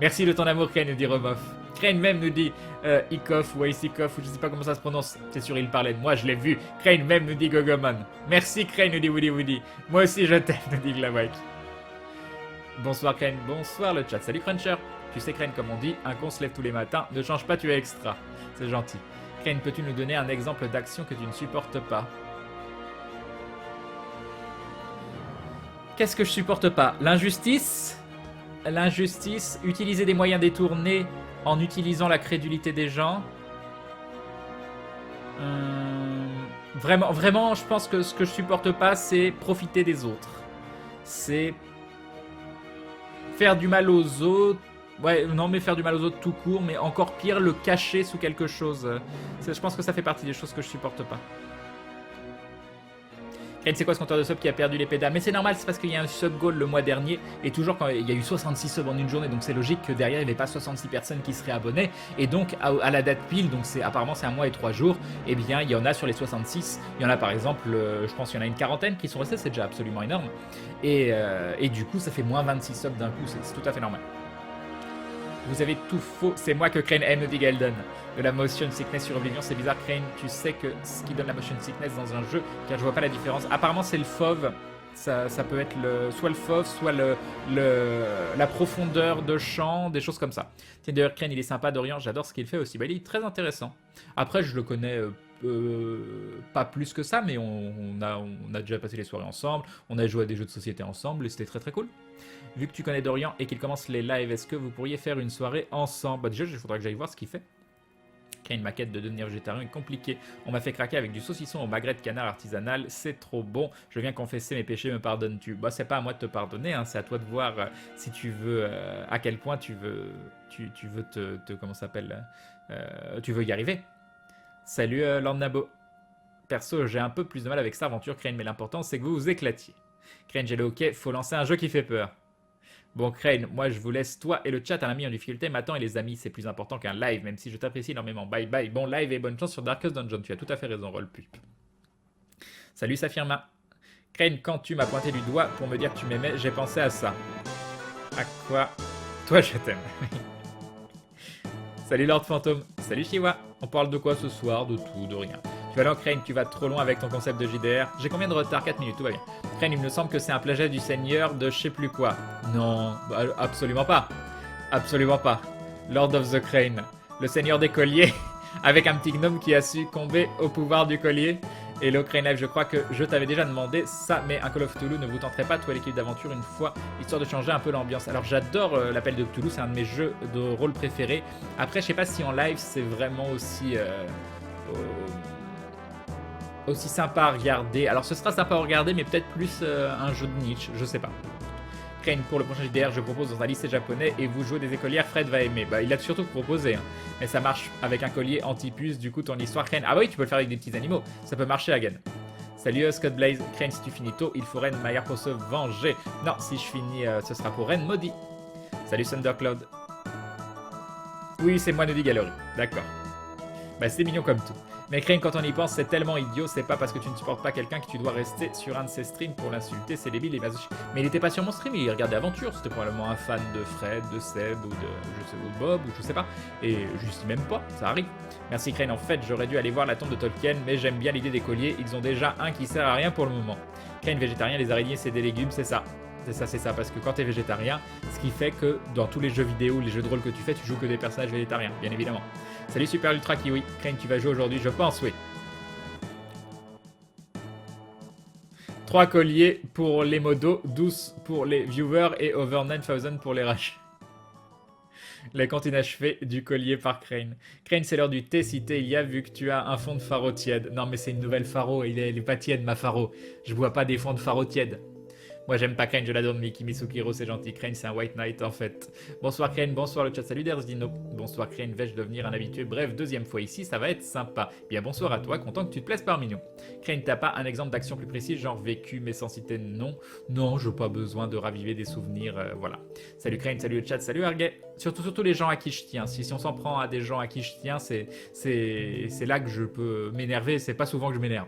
Merci de ton amour, Crane, nous dit Remoff. Crane même nous dit Ikoff ou Icikoff, ou je sais pas comment ça se prononce. C'est sûr, il parlait de moi, je l'ai vu. Crane même nous dit Gogoman. Merci Crane, nous dit Woody Woody. Moi aussi je t'aime, nous dit Glawak. Bonsoir Crane, bonsoir le chat. Salut Cruncher. Tu sais Crane, comme on dit, un con se lève tous les matins. Ne change pas, tu es extra. C'est gentil. Crane, peux-tu nous donner un exemple d'action que tu ne supportes pas? Qu'est-ce que je supporte pas? L'injustice. L'injustice, utiliser des moyens détournés en utilisant la crédulité des gens. Vraiment, je pense que ce que je supporte pas, c'est profiter des autres. C'est faire du mal aux autres. Ouais, non, mais faire du mal aux autres tout court, mais encore pire, le cacher sous quelque chose. Je pense que ça fait partie des choses que je supporte pas. Crane, c'est quoi ce compteur de subs qui a perdu les pédales? Mais c'est normal, c'est parce qu'il y a un sub goal le mois dernier, et toujours quand il y a eu 66 subs en une journée, donc c'est logique que derrière il n'y avait pas 66 personnes qui seraient abonnées, et donc à la date pile, donc apparemment c'est 1 mois et 3 jours, et bien il y en a sur les 66, il y en a par exemple, je pense qu'il y en a une quarantaine qui sont restés, c'est déjà absolument énorme, et du coup ça fait moins 26 subs d'un coup, c'est tout à fait normal. Vous avez tout faux, c'est moi que Crane aime, dit Galden. De la motion sickness sur Oblivion, c'est bizarre Crane, tu sais que ce qui donne la motion sickness dans un jeu, car je vois pas la différence. Apparemment c'est le FOV, ça peut être soit le FOV, soit la profondeur de champ, des choses comme ça. Tiens d'ailleurs Crane il est sympa, Dorian, j'adore ce qu'il fait aussi, bah, il est très intéressant. Après je le connais pas plus que ça, mais on a déjà passé les soirées ensemble, on a joué à des jeux de société ensemble et c'était très très cool. Vu que tu connais Dorian et qu'il commence les lives, est-ce que vous pourriez faire une soirée ensemble? Bah déjà, il faudrait que j'aille voir ce qu'il fait. Créer une maquette de devenir végétarien est compliqué. On m'a fait craquer avec du saucisson au magret de canard artisanal. C'est trop bon. Je viens confesser mes péchés, me pardonnes-tu? Bah c'est pas à moi de te pardonner, hein. C'est à toi de voir si tu veux, à quel point tu veux comment ça s'appelle, tu veux y arriver. Salut Lord Nabo. Perso, j'ai un peu plus de mal avec cette aventure, Crane, mais l'important c'est que vous vous éclatiez. Crane, j'ai le ok, faut lancer un jeu qui fait peur. Bon Crane, moi je vous laisse toi et le chat, un ami en difficulté m'attend et les amis c'est plus important qu'un live, même si je t'apprécie énormément. Bye bye, bon live et bonne chance sur Darkest Dungeon, tu as tout à fait raison, Rollpup. Salut Saphirma. Crane, quand tu m'as pointé du doigt pour me dire que tu m'aimais, j'ai pensé à ça. À quoi? Toi je t'aime. Salut Lord Fantôme. Salut Chiwa. On parle de quoi ce soir? De tout, de rien. Tu vas là, Crane, tu vas trop loin avec ton concept de JDR. J'ai combien de retard? 4 minutes, tout va bien. Crane, il me semble que c'est un plagiat du Seigneur de je sais plus quoi. Non, bah, absolument pas. Absolument pas. Lord of the Crane, le Seigneur des colliers, avec un petit gnome qui a succombé au pouvoir du collier. Et le Crane Live, je crois que je t'avais déjà demandé ça, mais un Call of Cthulhu ne vous tenterait pas, toi l'équipe d'aventure, une fois, histoire de changer un peu l'ambiance. Alors j'adore l'appel de Cthulhu, c'est un de mes jeux de rôle préférés. Après, je sais pas si en live c'est vraiment aussi sympa à regarder. Alors ce sera sympa à regarder, mais peut-être plus un jeu de niche, je sais pas. Crane, pour le prochain JDR, je propose dans un lycée japonais et vous jouez des écolières, Fred va aimer. Bah, il a surtout proposé, hein. Mais ça marche avec un collier anti-puce, du coup, ton histoire, Crane. Ah bah oui, tu peux le faire avec des petits animaux. Ça peut marcher, Hagen. Salut Scott Blaze, Crane, si tu finis tôt, il faut Ren Maillard pour se venger. Non, si je finis, ce sera pour Ren maudit. Salut Thundercloud. Oui, c'est moi, nous dit Gallery. D'accord. Bah, c'est mignon comme tout. Mais Crane, quand on y pense, c'est tellement idiot, c'est pas parce que tu ne supportes pas quelqu'un que tu dois rester sur un de ses streams pour l'insulter, c'est débile et masochiste. Mais il était pas sur mon stream, il regardait Aventure, c'était probablement un fan de Fred, de Seb ou de je sais ou de Bob ou je sais pas. Et juste même pas, ça arrive. Merci Crane, en fait, j'aurais dû aller voir la tombe de Tolkien, mais j'aime bien l'idée des colliers, ils ont déjà un qui sert à rien pour le moment. Crane végétarien, les araignées c'est des légumes, c'est ça. C'est ça, parce que quand t'es végétarien, ce qui fait que dans tous les jeux vidéo, les jeux de rôle que tu fais, tu joues que des personnages végétariens, bien évidemment. Salut Super Ultra Kiwi, Crane, tu vas jouer aujourd'hui, je pense, oui. 3 colliers pour les modos, 12 pour les viewers et over 9000 pour les rushs. La compte inachevée du collier par Crane. Crane, c'est l'heure du thé si thé il y a vu que tu as un fond de faro tiède. Non mais c'est une nouvelle faro, il est pas tiède ma faro. Je bois pas des fonds de faro tièdes. Moi j'aime pas Crane, je l'adore, Miki Misukiro, c'est gentil. Crane c'est un white knight en fait. Bonsoir Crane, bonsoir le chat, salut Dersdino. Bonsoir Crane, vais-je devenir un habitué? Bref, deuxième fois ici, ça va être sympa. Bien bonsoir à toi, content que tu te plaises parmi nous. Crane, t'as pas un exemple d'action plus précis, genre vécu mais sans citer de nom? Non, j'ai pas besoin de raviver des souvenirs, voilà. Salut Crane, salut le chat, salut Arguet. Surtout les gens à qui je tiens. Si on s'en prend à des gens à qui je tiens, c'est là que je peux m'énerver, c'est pas souvent que je m'énerve.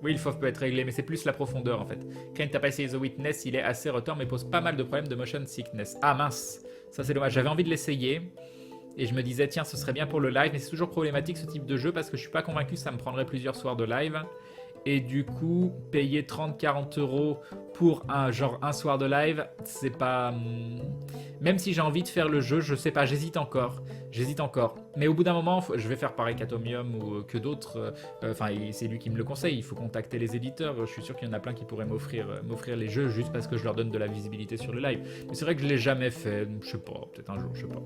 Oui, le FOV peut être réglé, mais c'est plus la profondeur en fait. Crane, t'as pas essayé The Witness, il est assez retors, mais pose pas mal de problèmes de motion sickness. Ah mince, ça c'est dommage. J'avais envie de l'essayer, et je me disais, tiens, ce serait bien pour le live, mais c'est toujours problématique ce type de jeu, parce que je suis pas convaincu que ça me prendrait plusieurs soirs de live. Et du coup, payer 30-40 € pour un soir de live, c'est pas... Même si j'ai envie de faire le jeu, je sais pas, j'hésite encore. Mais au bout d'un moment, je vais faire pareil qu'Atomium ou que d'autres. Enfin, c'est lui qui me le conseille, il faut contacter les éditeurs. Je suis sûr qu'il y en a plein qui pourraient m'offrir les jeux juste parce que je leur donne de la visibilité sur le live. Mais c'est vrai que je l'ai jamais fait, je sais pas, peut-être un jour, je sais pas.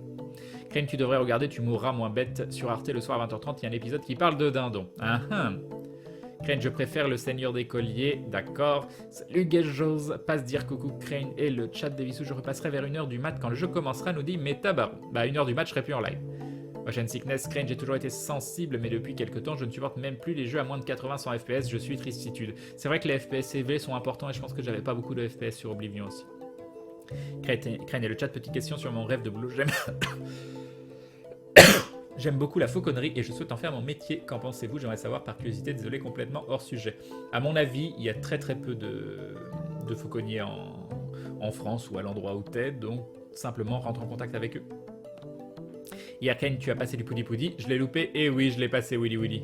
Crane, tu devrais regarder, tu mourras moins bête. Sur Arte, le soir à 20h30, il y a un épisode qui parle de dindon. Crane, je préfère le Seigneur des Colliers, d'accord. Salut Gejos, passe dire coucou Crane et le chat des Vissous, je repasserai vers 1h du mat quand le jeu commencera, nous dit Metabaron. Bah 1h du mat, je serai plus en live. Motion Sickness, Crane, j'ai toujours été sensible, mais depuis quelques temps, je ne supporte même plus les jeux à moins de 80-100 FPS, je suis tristitude. C'est vrai que les FPS CV sont importants et je pense que j'avais pas beaucoup de FPS sur Oblivion aussi. Crane et le chat, petite question sur mon rêve de boulot, J'aime beaucoup la fauconnerie et je souhaite en faire mon métier. Qu'en pensez-vous? J'aimerais savoir par curiosité, désolé, complètement hors sujet. À mon avis, il y a très peu de fauconniers en France ou à l'endroit où t'es, donc simplement rentre en contact avec eux. Hier, Crane, tu as passé du Poudi Poudi. Je l'ai loupé, et oui, je l'ai passé, Willy Willy.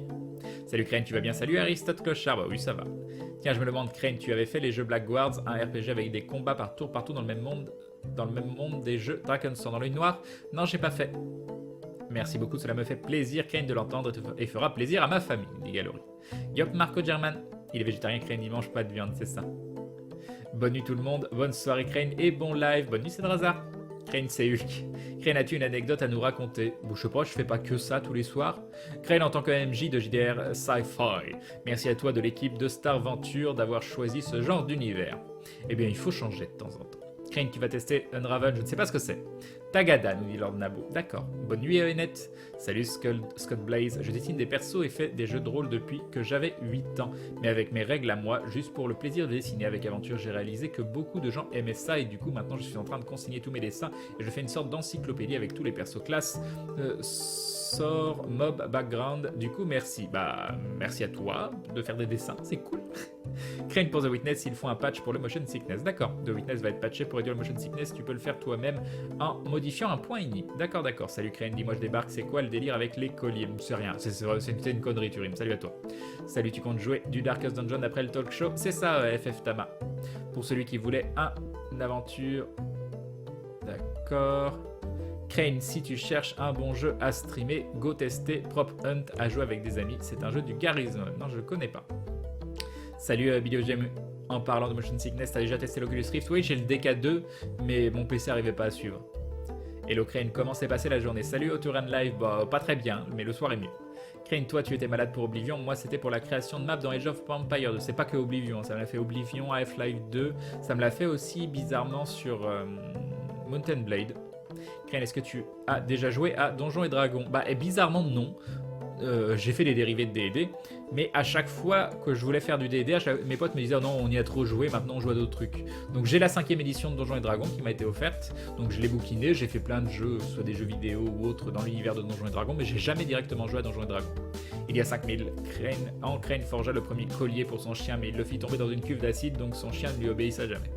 Salut Crane, tu vas bien? Salut Aristote Clochard, bah oui, ça va. Tiens, je me demande, Crane, tu avais fait les jeux Black Guards, un RPG avec des combats par tour dans le même monde des jeux Drakenstorm dans l'œil noir? Non, j'ai pas fait. Merci beaucoup, cela me fait plaisir, Crane, de l'entendre et fera plaisir à ma famille, dit Gallery. Yop, Marco German. Il est végétarien, Crane, il mange pas de viande, c'est ça. Bonne nuit tout le monde, bonne soirée Crane et bon live. Bonne nuit Cédrazar. Crane, c'est Hulk. Crane, as-tu une anecdote à nous raconter? Bon, je sais pas, je fais pas que ça tous les soirs. Crane, en tant que MJ de JDR Sci-Fi, merci à toi de l'équipe de Star Venture d'avoir choisi ce genre d'univers. Eh bien, il faut changer de temps en temps. Crane, tu vas tester Unravel, je ne sais pas ce que c'est. Tagada, nous dit Lord Nabo. D'accord. Bonne nuit, Evenette. Salut, Scott Blaze. Je dessine des persos et fais des jeux de rôle depuis que j'avais 8 ans. Mais avec mes règles à moi, juste pour le plaisir de dessiner. Avec Aventure, j'ai réalisé que beaucoup de gens aimaient ça et du coup, maintenant, je suis en train de consigner tous mes dessins et je fais une sorte d'encyclopédie avec tous les persos classes. Sort, mob, background. Du coup, merci. Bah, merci à toi de faire des dessins, c'est cool. Crane pour The Witness, ils font un patch pour le motion sickness. D'accord, The Witness va être patché pour réduire le motion sickness. Tu peux le faire toi-même en modifiant un point ini. D'accord. Salut Crane, dis-moi je débarque. C'est quoi le délire avec les colliers? C'est rien, c'est une connerie, Turim. Salut à toi. Salut, tu comptes jouer du Darkest Dungeon après le talk show? C'est ça, FF Tama. Pour celui qui voulait une aventure. D'accord. Crane, si tu cherches un bon jeu à streamer, go tester Prop Hunt à jouer avec des amis. C'est un jeu du Garry's Mod. Non, je le connais pas. Salut BioGem, en parlant de motion sickness, t'as déjà testé l'Oculus Rift? Oui, j'ai le DK2, mais mon PC n'arrivait pas à suivre. Hello Crane, comment s'est passée la journée? Salut Autoran Live, bah pas très bien, mais le soir est mieux. Crane, toi tu étais malade pour Oblivion, moi c'était pour la création de map dans Age of Empires. C'est pas que Oblivion, ça me l'a fait Oblivion, Half-Life 2, ça me l'a fait aussi bizarrement sur Mountain Blade. Crane, est-ce que tu as déjà joué à Donjons et Dragons? Bah, et bizarrement non. J'ai fait des dérivés de D&D, mais à chaque fois que je voulais faire du D&D, mes potes me disaient oh non, on y a trop joué, maintenant on joue à d'autres trucs. Donc j'ai la 5ème édition de Donjons et Dragons qui m'a été offerte, donc je l'ai bouquiné, j'ai fait plein de jeux, soit des jeux vidéo ou autres dans l'univers de Donjons et Dragons, mais j'ai jamais directement joué à Donjons et Dragons. Il y a 5000, Crane forgea le premier collier pour son chien, mais il le fit tomber dans une cuve d'acide, donc son chien ne lui obéissa jamais.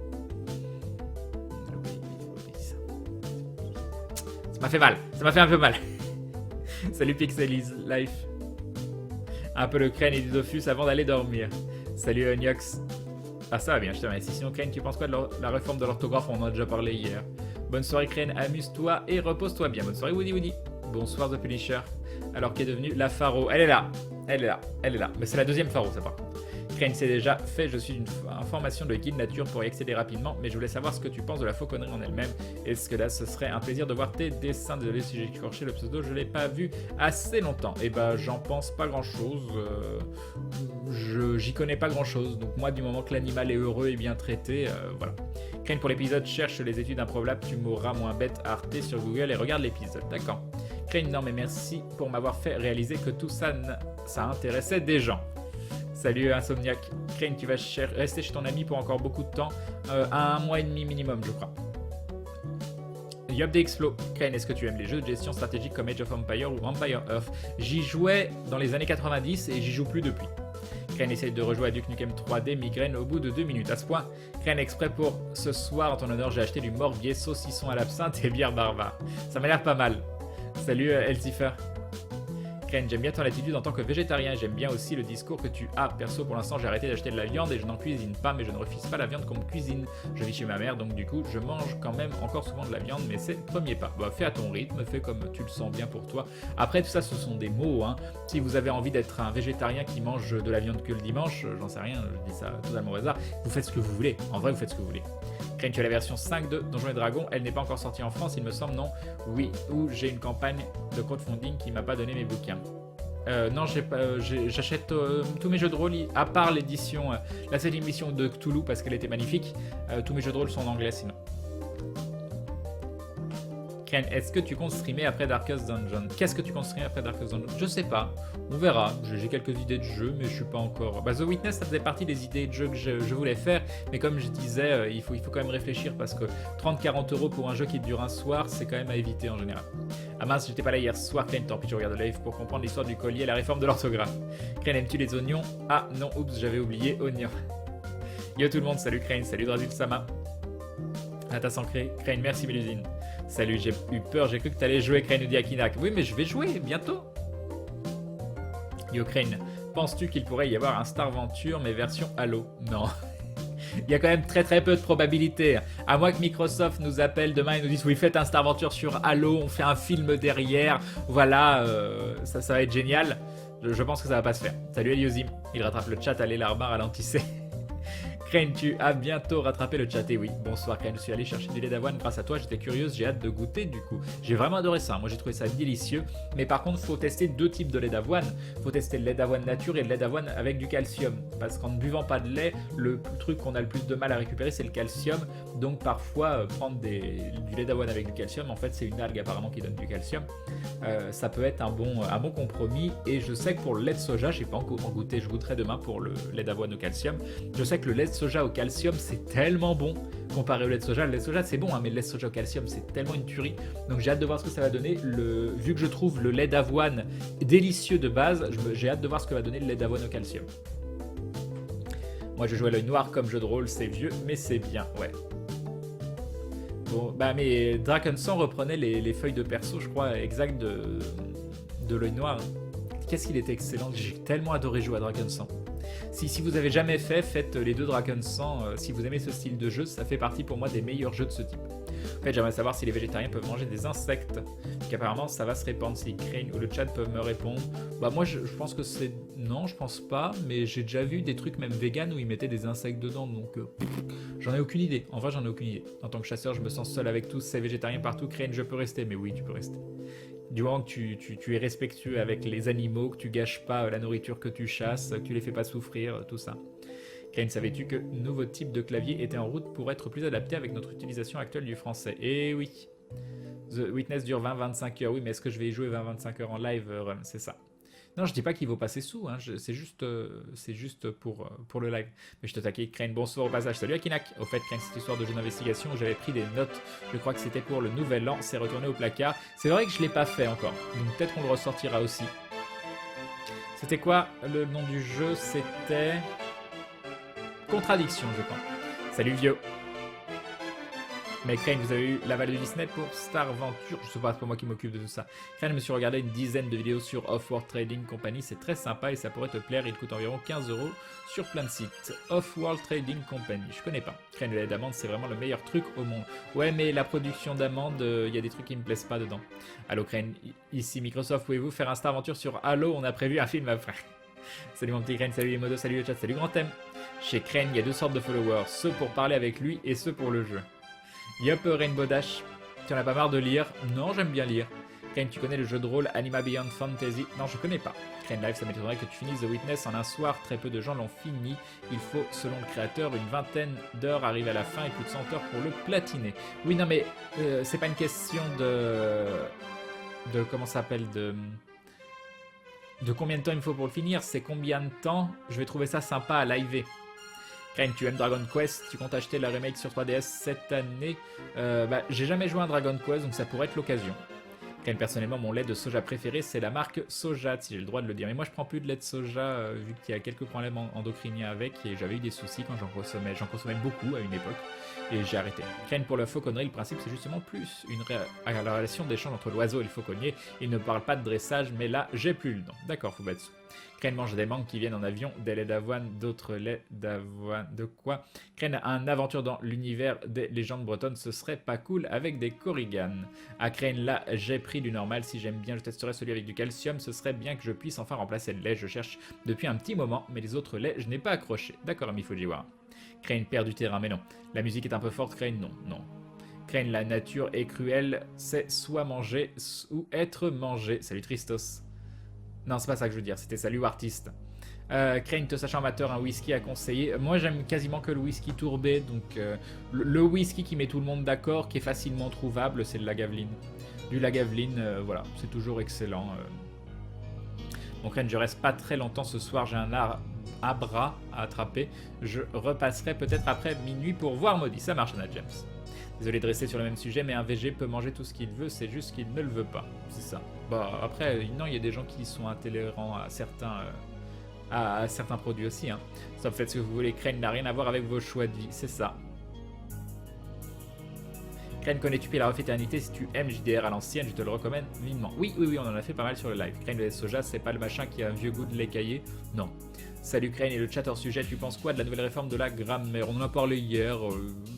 Ça m'a fait mal, ça m'a fait un peu mal. Salut Pixelies Life. Un peu le Crane et du Dofus avant d'aller dormir. Salut Niox. Ah ça va bien, je te remercie. Sinon Crane, tu penses quoi de la réforme de l'orthographe? On en a déjà parlé hier. Bonne soirée Crane, amuse-toi et repose-toi bien. Bonne soirée Woody Woody. Bonsoir The Punisher. Alors qu'est devenue la Pharo? Elle est là. Elle est là. Elle est là. Mais c'est la deuxième Pharo, ça part. Crane, c'est déjà fait, je suis en formation de guide nature pour y accéder rapidement, mais je voulais savoir ce que tu penses de la fauconnerie en elle-même. Est-ce que là, ce serait un plaisir de voir tes dessins? Désolé si j'ai écorché le pseudo, je l'ai pas vu assez longtemps. Et bah, j'en pense pas grand-chose. J'y connais pas grand-chose. Donc moi, du moment que l'animal est heureux et bien traité, voilà. Crane, pour l'épisode, cherche les études improbables, tu mourras moins bête à Arte sur Google et regarde l'épisode. D'accord. Crane, non mais merci pour m'avoir fait réaliser que tout ça, ça intéressait des gens. Salut Insomniac. Crane, tu vas rester chez ton ami pour encore beaucoup de temps. Un mois et demi minimum, je crois. Yup Explo. Crane, est-ce que tu aimes les jeux de gestion stratégique comme Age of Empires ou Empire Earth? J'y jouais dans les années 90 et j'y joue plus depuis. Crane essaye de rejouer à Duke Nukem 3D, migraine au bout de 2 minutes. À ce point, Crane, exprès pour ce soir, en ton honneur, j'ai acheté du morbier, saucisson à l'absinthe et bière barbare. Ça m'a l'air pas mal. Salut Elsifer. Crane, j'aime bien ton attitude en tant que végétarien, j'aime bien aussi le discours que tu as. Perso, pour l'instant, j'ai arrêté d'acheter de la viande et je n'en cuisine pas, mais je ne refuse pas la viande qu'on me cuisine. Je vis chez ma mère, donc du coup, je mange quand même encore souvent de la viande, mais c'est le premier pas. Bah, fais à ton rythme, fais comme tu le sens bien pour toi. Après, tout ça, ce sont des mots, hein. Si vous avez envie d'être un végétarien qui mange de la viande que le dimanche, j'en sais rien, je dis ça totalement au hasard, vous faites ce que vous voulez. En vrai, vous faites ce que vous voulez. Crane, tu as la version 5 de Donjons et Dragons, elle n'est pas encore sortie en France, il me semble, non? Oui, ou j'ai une campagne de crowdfunding qui m'a pas donné mes bouquins. Non, j'achète tous mes jeux de rôle, à part l'édition, la 7ème édition de Cthulhu parce qu'elle était magnifique. Tous mes jeux de rôle sont en anglais sinon. Crane, est-ce que tu comptes streamer après Darkest Dungeon? Qu'est-ce que tu comptes streamer après Darkest Dungeon? Je sais pas, on verra. J'ai quelques idées de jeux, mais je suis pas encore. Bah, The Witness, ça faisait partie des idées de jeux que je voulais faire, mais comme je disais, il faut quand même réfléchir parce que 30-40 € pour un jeu qui dure un soir, c'est quand même à éviter en général. Ah mince, j'étais pas là hier soir, Crane, tant pis, je regarde le live pour comprendre l'histoire du collier et la réforme de l'orthographe. Crane, aimes-tu les oignons? Ah non, oups, j'avais oublié oignons. Yo tout le monde, salut Crane, salut Drazul Sama. Ah, t'as s'ancré. Crane, merci Mélusine. Salut, j'ai eu peur, j'ai cru que t'allais jouer Crane ou Diakinak. Oui, mais je vais jouer bientôt. Yo Crane, penses-tu qu'il pourrait y avoir un Star Venture mais version Halo? Non. Il y a quand même très peu de probabilités. À moins que Microsoft nous appelle demain et nous dise oui, faites un Star Venture sur Halo, on fait un film derrière. Voilà, ça va être génial. Je pense que ça va pas se faire. Salut Eliozim, il rattrape le chat, allez l'arbar ralentissez. Crane, tu as bientôt rattrapé le chat, et oui. Bonsoir Crane, je suis allé chercher du lait d'avoine grâce à toi, j'étais curieuse, j'ai hâte de goûter du coup. J'ai vraiment adoré ça, moi j'ai trouvé ça délicieux. Mais par contre, il faut tester 2 types de lait d'avoine. Il faut tester le lait d'avoine nature et le lait d'avoine avec du calcium. Parce qu'en ne buvant pas de lait, le truc qu'on a le plus de mal à récupérer, c'est le calcium. Donc parfois, prendre du lait d'avoine avec du calcium, en fait c'est une algue apparemment qui donne du calcium. Ça peut être un bon compromis. Et je sais que pour le lait de soja, j'ai pas encore goûté, je goûterai demain pour le lait d'avoine au calcium. Je sais que le lait de soja au calcium c'est tellement bon comparé au lait de soja. Le lait de soja c'est bon, hein, mais le lait de soja au calcium c'est tellement une tuerie. Donc j'ai hâte de voir ce que ça va donner. Vu que je trouve le lait d'avoine délicieux de base, j'ai hâte de voir ce que va donner le lait d'avoine au calcium. Moi je joue à l'œil noir comme jeu de rôle, c'est vieux mais c'est bien, ouais. Bon, bah mais Drakensan reprenait les feuilles de perso, je crois, exact de l'œil noir. Qu'est-ce qu'il était excellent, j'ai tellement adoré jouer à Drakensan. Si vous avez jamais fait, faites les 2 Drakensan. Si vous aimez ce style de jeu, ça fait partie pour moi des meilleurs jeux de ce type. En fait, j'aimerais savoir si les végétariens peuvent manger des insectes. Qu'apparemment, ça va se répandre. Si Crane ou le chat peuvent me répondre. Bah moi, je pense que c'est... Non, je pense pas. Mais j'ai déjà vu des trucs même vegan où ils mettaient des insectes dedans. Donc, j'en ai aucune idée. En vrai, j'en ai aucune idée. En tant que chasseur, je me sens seul avec tous ces végétariens partout. Crane, je peux rester. Mais oui, tu peux rester. Du moment que tu es respectueux avec les animaux, que tu gâches pas la nourriture que tu chasses, que tu les fais pas souffrir, tout ça. Crane, savais-tu que nouveau type de clavier était en route pour être plus adapté avec notre utilisation actuelle du français? Eh oui. The Witness dure 20-25 heures. Oui, mais est-ce que je vais y jouer 20-25 heures en live, Run? C'est ça. Non, je dis pas qu'il vaut passer sous, hein. C'est juste pour le live. Mais je te taquais, Crane. Bonsoir au passage. Salut Akinak. Au fait, Crane, cette histoire de jeu d'investigation où j'avais pris des notes, je crois que c'était pour le nouvel an, c'est retourné au placard. C'est vrai que je l'ai pas fait encore. Donc peut-être qu'on le ressortira aussi. C'était quoi le nom du jeu? C'était Contradiction, je crois. Salut Vio. Mais Crane, vous avez eu l'aval de Disney pour Star Venture. Je sais pas, c'est pas moi qui m'occupe de tout ça. Crane, je me suis regardé une dizaine de vidéos sur Off-World Trading Company. C'est très sympa et ça pourrait te plaire. Il coûte environ 15 € sur plein de sites. Off-World Trading Company, je connais pas. Crane, le lait d'amande, c'est vraiment le meilleur truc au monde. Ouais, mais la production d'amande, il y a des trucs qui me plaisent pas dedans. Allo Crane, ici Microsoft, pouvez-vous faire un Star Venture sur Halo? On a prévu un film après. Salut mon petit Crane, salut les modos, salut le chat, salut Grand Thème. Chez Crane, il y a deux sortes de followers, ceux pour parler avec lui et ceux pour le jeu. Yup, Rainbow Dash, tu en as pas marre de lire? Non, j'aime bien lire. Crane, tu connais le jeu de rôle Anima Beyond Fantasy? Non, je connais pas. Crane Live, ça m'étonnerait que tu finisses The Witness en un soir, très peu de gens l'ont fini. Il faut, selon le créateur, une vingtaine d'heures arriver à la fin et plus de 100 heures pour le platiner. Oui, non, mais c'est pas une question de comment ça s'appelle, de combien de temps il me faut pour le finir, c'est combien de temps je vais trouver ça sympa à liver. Crane, tu aimes Dragon Quest? Tu comptes acheter la remake sur 3DS cette année? J'ai jamais joué à un Dragon Quest, donc ça pourrait être l'occasion. Crane, personnellement, mon lait de soja préféré, c'est la marque Soja, si j'ai le droit de le dire. Mais moi, je prends plus de lait de soja, vu qu'il y a quelques problèmes endocriniens avec, et j'avais eu des soucis quand j'en consommais. J'en consommais beaucoup à une époque, et j'ai arrêté. Crane, pour la fauconnerie, le principe, c'est justement plus la relation d'échange entre l'oiseau et le fauconnier. Il ne parle pas de dressage, mais là, j'ai plus le nom. D'accord, Fubatsu. Crane mange des mangues qui viennent en avion, des laits d'avoine, d'autres laits d'avoine. De quoi? Crane a une aventure dans l'univers des légendes bretonnes, ce serait pas cool avec des Korrigan. À Crane, là, j'ai pris du normal. Si j'aime bien, je testerai celui avec du calcium. Ce serait bien que je puisse enfin remplacer le lait. Je cherche depuis un petit moment, mais les autres laits, je n'ai pas accroché. D'accord, ami Fujiwara. Crane perd du terrain, mais non. La musique est un peu forte, Crane, non, non. Crane, la nature est cruelle, c'est soit manger ou être mangé. Salut Tristos. Non, c'est pas ça que je veux dire, c'était salut artiste. Crane, te sachant amateur, un whisky à conseiller. Moi, j'aime quasiment que le whisky tourbé, donc le whisky qui met tout le monde d'accord, qui est facilement trouvable, c'est le Lagavulin. Du Lagavulin, voilà, c'est toujours excellent. Bon, Crane, je reste pas très longtemps ce soir, j'ai un bras à attraper. Je repasserai peut-être après minuit pour voir Maudit. Ça marche, Anna James. Désolé de rester sur le même sujet, mais un VG peut manger tout ce qu'il veut, c'est juste qu'il ne le veut pas. C'est ça. Bah, après, non, il y a des gens qui sont intolérants à certains produits aussi. Hein. Sauf faites ce que vous voulez. Crane n'a rien à voir avec vos choix de vie, c'est ça. Crane, connais-tu Pillar of Eternity? Si tu aimes JDR à l'ancienne, je te le recommande vivement. Oui, oui, oui, on en a fait pas mal sur le live. Crane, le soja, c'est pas le machin qui a un vieux goût de lait caillé. Non. Salut Crane et le chat hors sujet, tu penses quoi de la nouvelle réforme de la grammaire? On en a parlé hier,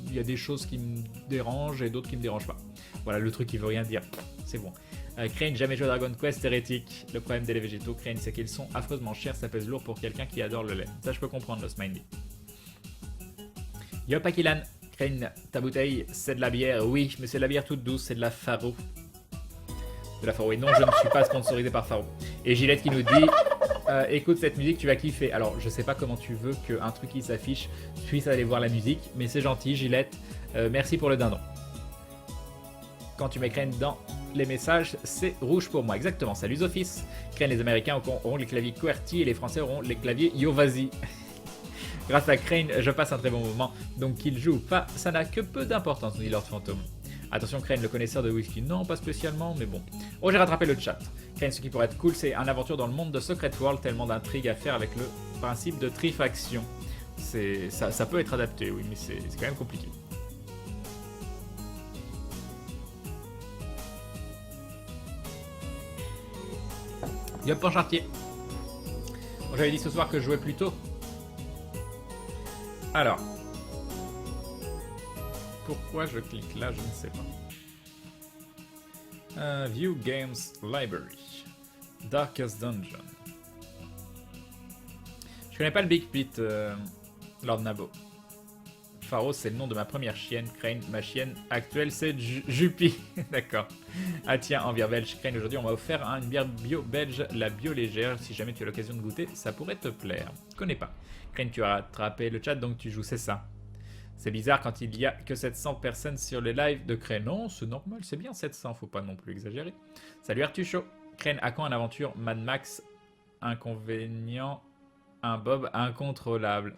il y a des choses qui me dérangent et d'autres qui me dérangent pas. Voilà, le truc qui veut rien dire, c'est bon. Crane, jamais joué à Dragon Quest, hérétique. Le problème des laits végétaux, Crane, c'est qu'ils sont affreusement chers, ça pèse lourd pour quelqu'un qui adore le lait. Ça, je peux comprendre, Lost Mindy. Yo, Pakilan. Crane, ta bouteille, c'est de la bière? Oui, mais c'est de la bière toute douce, c'est de la Faro. De la Faro, et non, je ne suis pas sponsorisé par Faro. Et Gillette qui nous dit... écoute cette musique, tu vas kiffer. Alors, je sais pas comment tu veux qu'un truc qui s'affiche puisse aller voir la musique, mais c'est gentil, Gillette. Merci pour le dindon. Quand tu mets Crane dans les messages, c'est rouge pour moi. Exactement. Salut Zofis. Crane, les Américains auront les claviers QWERTY et les Français auront les claviers Yovazi. Grâce à Crane, je passe un très bon moment. Donc qu'il joue ou pas, ça n'a que peu d'importance, nous dit Lord Phantom. Attention Crane, le connaisseur de whisky. Non, pas spécialement, mais bon. Oh, j'ai rattrapé le chat. Crane, ce qui pourrait être cool, c'est une aventure dans le monde de Secret World, tellement d'intrigues à faire avec le principe de trifaction. Ça peut être adapté, oui, mais c'est quand même compliqué. Yop, en chartier. Bon, j'avais dit ce soir que je jouais plus tôt. Alors. Pourquoi je clique là, je ne sais pas. View Games Library. Darkest Dungeon. Je connais pas le Big Pit, Lord Nabo. Pharos, c'est le nom de ma première chienne. Crane, ma chienne actuelle, c'est Juppie. D'accord. Ah tiens, en bière belge, Crane, aujourd'hui, on m'a offert une bière bio belge, la bio légère. Si jamais tu as l'occasion de goûter, ça pourrait te plaire. Je connais pas. Crane, tu as attrapé le chat, donc tu joues, c'est ça. C'est bizarre quand il y a que 700 personnes sur les lives de Crane. Non, c'est normal, c'est bien 700, faut pas non plus exagérer. Salut Artucho. Crane, à quand une aventure Mad Max? Inconvénient, un Bob incontrôlable.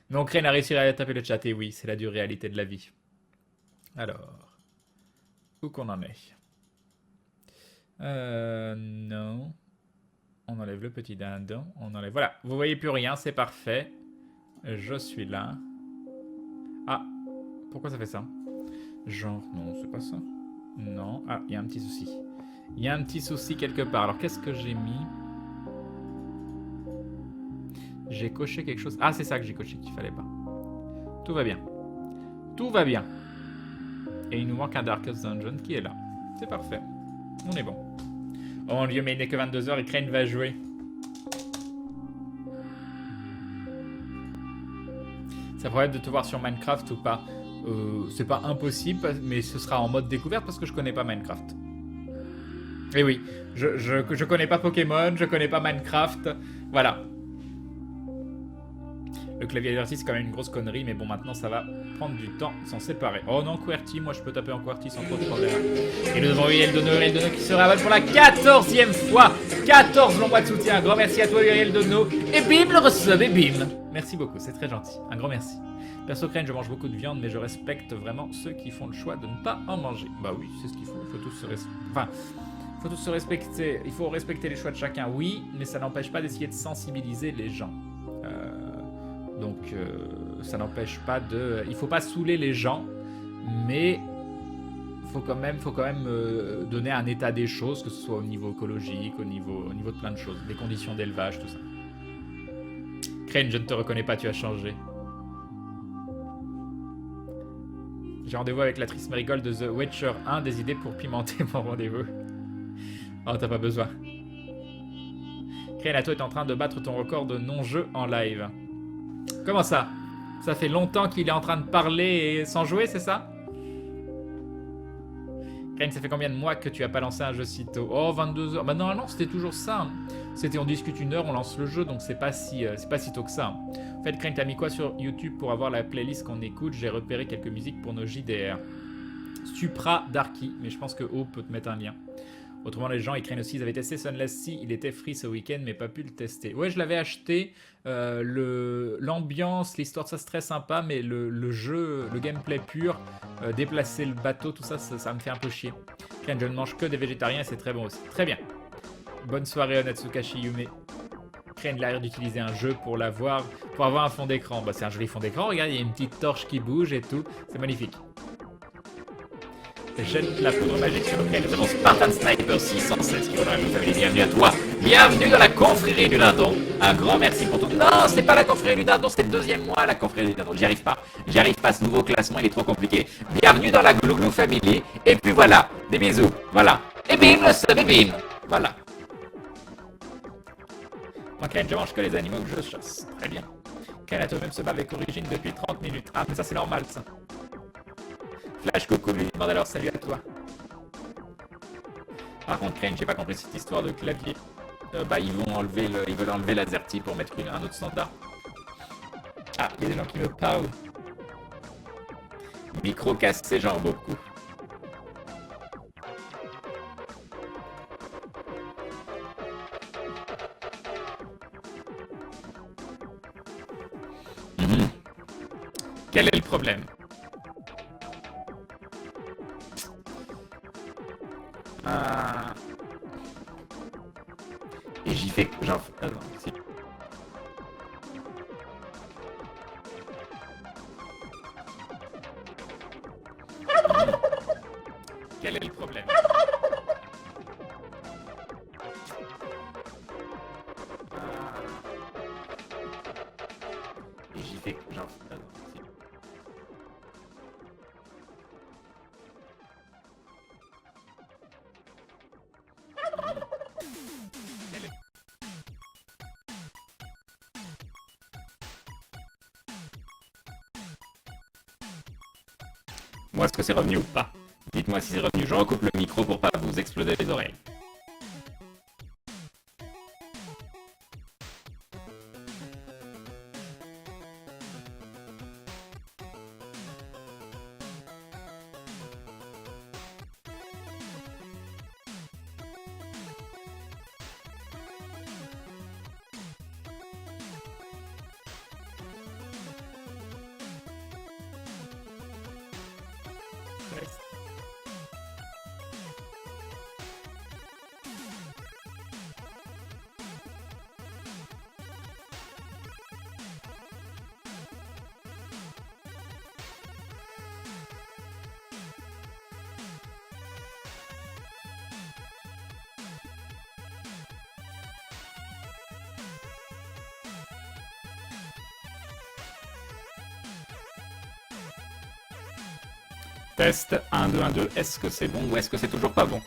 Donc Crane a réussi à taper le chat, et oui, c'est la dure réalité de la vie. Alors, où qu'on en est? Non. On enlève le petit dindon, on enlève... Voilà, vous voyez plus rien, c'est parfait. Je suis là. Ah, pourquoi ça fait ça? Genre, non, c'est pas ça. Non, ah, il y a un petit souci. Il y a un petit souci quelque part. Alors, qu'est-ce que j'ai mis? J'ai coché quelque chose. Ah, c'est ça que j'ai coché qu'il fallait pas. Tout va bien. Tout va bien. Et il nous manque un Darkest Dungeon qui est là. C'est parfait. On est bon. Oh mon dieu, mais il n'est que 22h et Crane va jouer. Ça pourrait être de te voir sur Minecraft ou pas. C'est pas impossible, mais ce sera en mode découverte parce que je connais pas Minecraft. Et oui, je connais pas Pokémon, je connais pas Minecraft. Voilà. Le clavier exercice, c'est quand même une grosse connerie, mais bon, maintenant, ça va prendre du temps de s'en séparer. Oh non, QWERTY, moi, je peux taper en QWERTY sans trop de problème. Et nous avons Uriel Dono qui se rabat pour la 14e fois. 14 longs mois de soutien. Un grand merci à toi, Uriel Dono. Et bim, le resub, et bim. Merci beaucoup, c'est très gentil. Un grand merci. Perso Crane, je mange beaucoup de viande, mais je respecte vraiment ceux qui font le choix de ne pas en manger. Bah oui, c'est ce qu'il faut. Il faut tous se respecter. Enfin, il faut tous se respecter. Il faut respecter les choix de chacun, oui, mais ça n'empêche pas d'essayer de sensibiliser les gens. Donc, ça n'empêche pas de... Il faut pas saouler les gens, mais faut quand même donner un état des choses, que ce soit au niveau écologique, au niveau de plein de choses, des conditions d'élevage, tout ça. Crane, je ne te reconnais pas, tu as changé. J'ai rendez-vous avec l'actrice Marigold de The Witcher 1, des idées pour pimenter mon rendez-vous. Oh, t'as pas besoin. Crane, toi est en train de battre ton record de non-jeu en live. Comment ça? Ça fait longtemps qu'il est en train de parler et sans jouer, c'est ça? Crane, ça fait combien de mois que tu as pas lancé un jeu si tôt? Oh, 22 heures. Bah normalement, c'était toujours ça. C'était on discute une heure, on lance le jeu, donc c'est pas si tôt que ça. En fait, Crane, t'as mis quoi sur YouTube pour avoir la playlist qu'on écoute? J'ai repéré quelques musiques pour nos JDR. Supra Darky, mais je pense que O peut te mettre un lien. Autrement, les gens, ils craignent aussi, ils avaient testé Sunless Sea, il était free ce week-end, mais pas pu le tester. Ouais, je l'avais acheté, l'ambiance, l'histoire, ça c'est très sympa, mais le jeu, le gameplay pur, déplacer le bateau, tout ça, ça me fait un peu chier. Crane, je ne mange que des végétariens, c'est très bon aussi. Très bien. Bonne soirée, Onatsukashi Yume. Crane, l'air d'utiliser un jeu pour l'avoir, pour avoir un fond d'écran. Bah, c'est un joli fond d'écran, regarde, il y a une petite torche qui bouge et tout, c'est magnifique. Jette la poudre magique sur lequel nous avons Spartan Sniper 616 qui voudra nous famille. Bienvenue à toi. Bienvenue dans la confrérie du dindon. Un grand merci pour ton... Non, c'est pas la confrérie du dindon, c'est le deuxième mois, la confrérie du dindon. J'y arrive pas. J'y arrive pas, ce nouveau classement, il est trop compliqué. Bienvenue dans la Glouglou Family. Et puis voilà, des bisous. Voilà. Et bim, le sub, et bim. Voilà. Moi, Ken, je mange que les animaux que je chasse. Très bien. Ken a toi-même se bat avec Origine depuis 30 minutes. Ah, mais ça, c'est normal, ça. Flash Coco lui demande alors salut à toi. Par contre, Crane, j'ai pas compris cette histoire de clavier. Bah, ils veulent enlever l'AZERTY pour mettre un autre standard. Ah, il y a des gens qui me parlent. Micro casse ses jambes beaucoup. Quel est le problème? Et j'y fais... J'en fais... Ah non, si. Quel est le problème? Et j'y fais... J'en fais... Ah non, si. Moi, est-ce que c'est revenu ou pas? Dites-moi si c'est revenu. Je recoupe le micro pour pas vous exploser les oreilles. Test 1, 2, 1, 2. Est-ce que c'est bon ou est-ce que c'est toujours pas bon?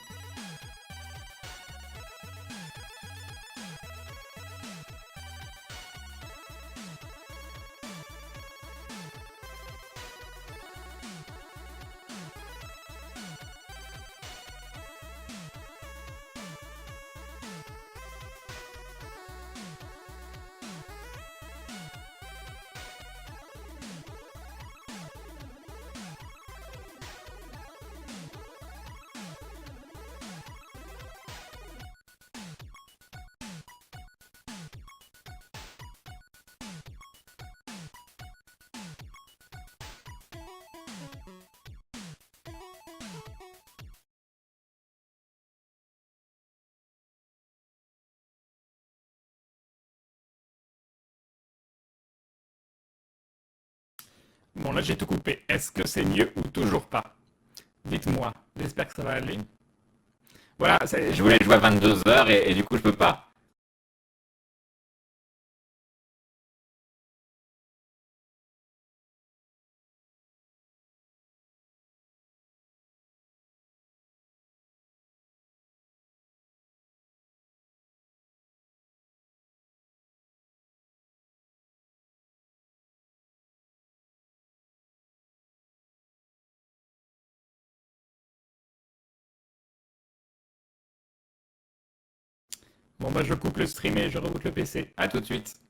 Bon, là, j'ai tout coupé. Est-ce que c'est mieux ou toujours pas? Dites-moi. J'espère que ça va aller. Voilà, je voulais jouer à 22 h et du coup, je peux pas. Bon, bah, je coupe le stream et je reboot le PC. À tout de suite.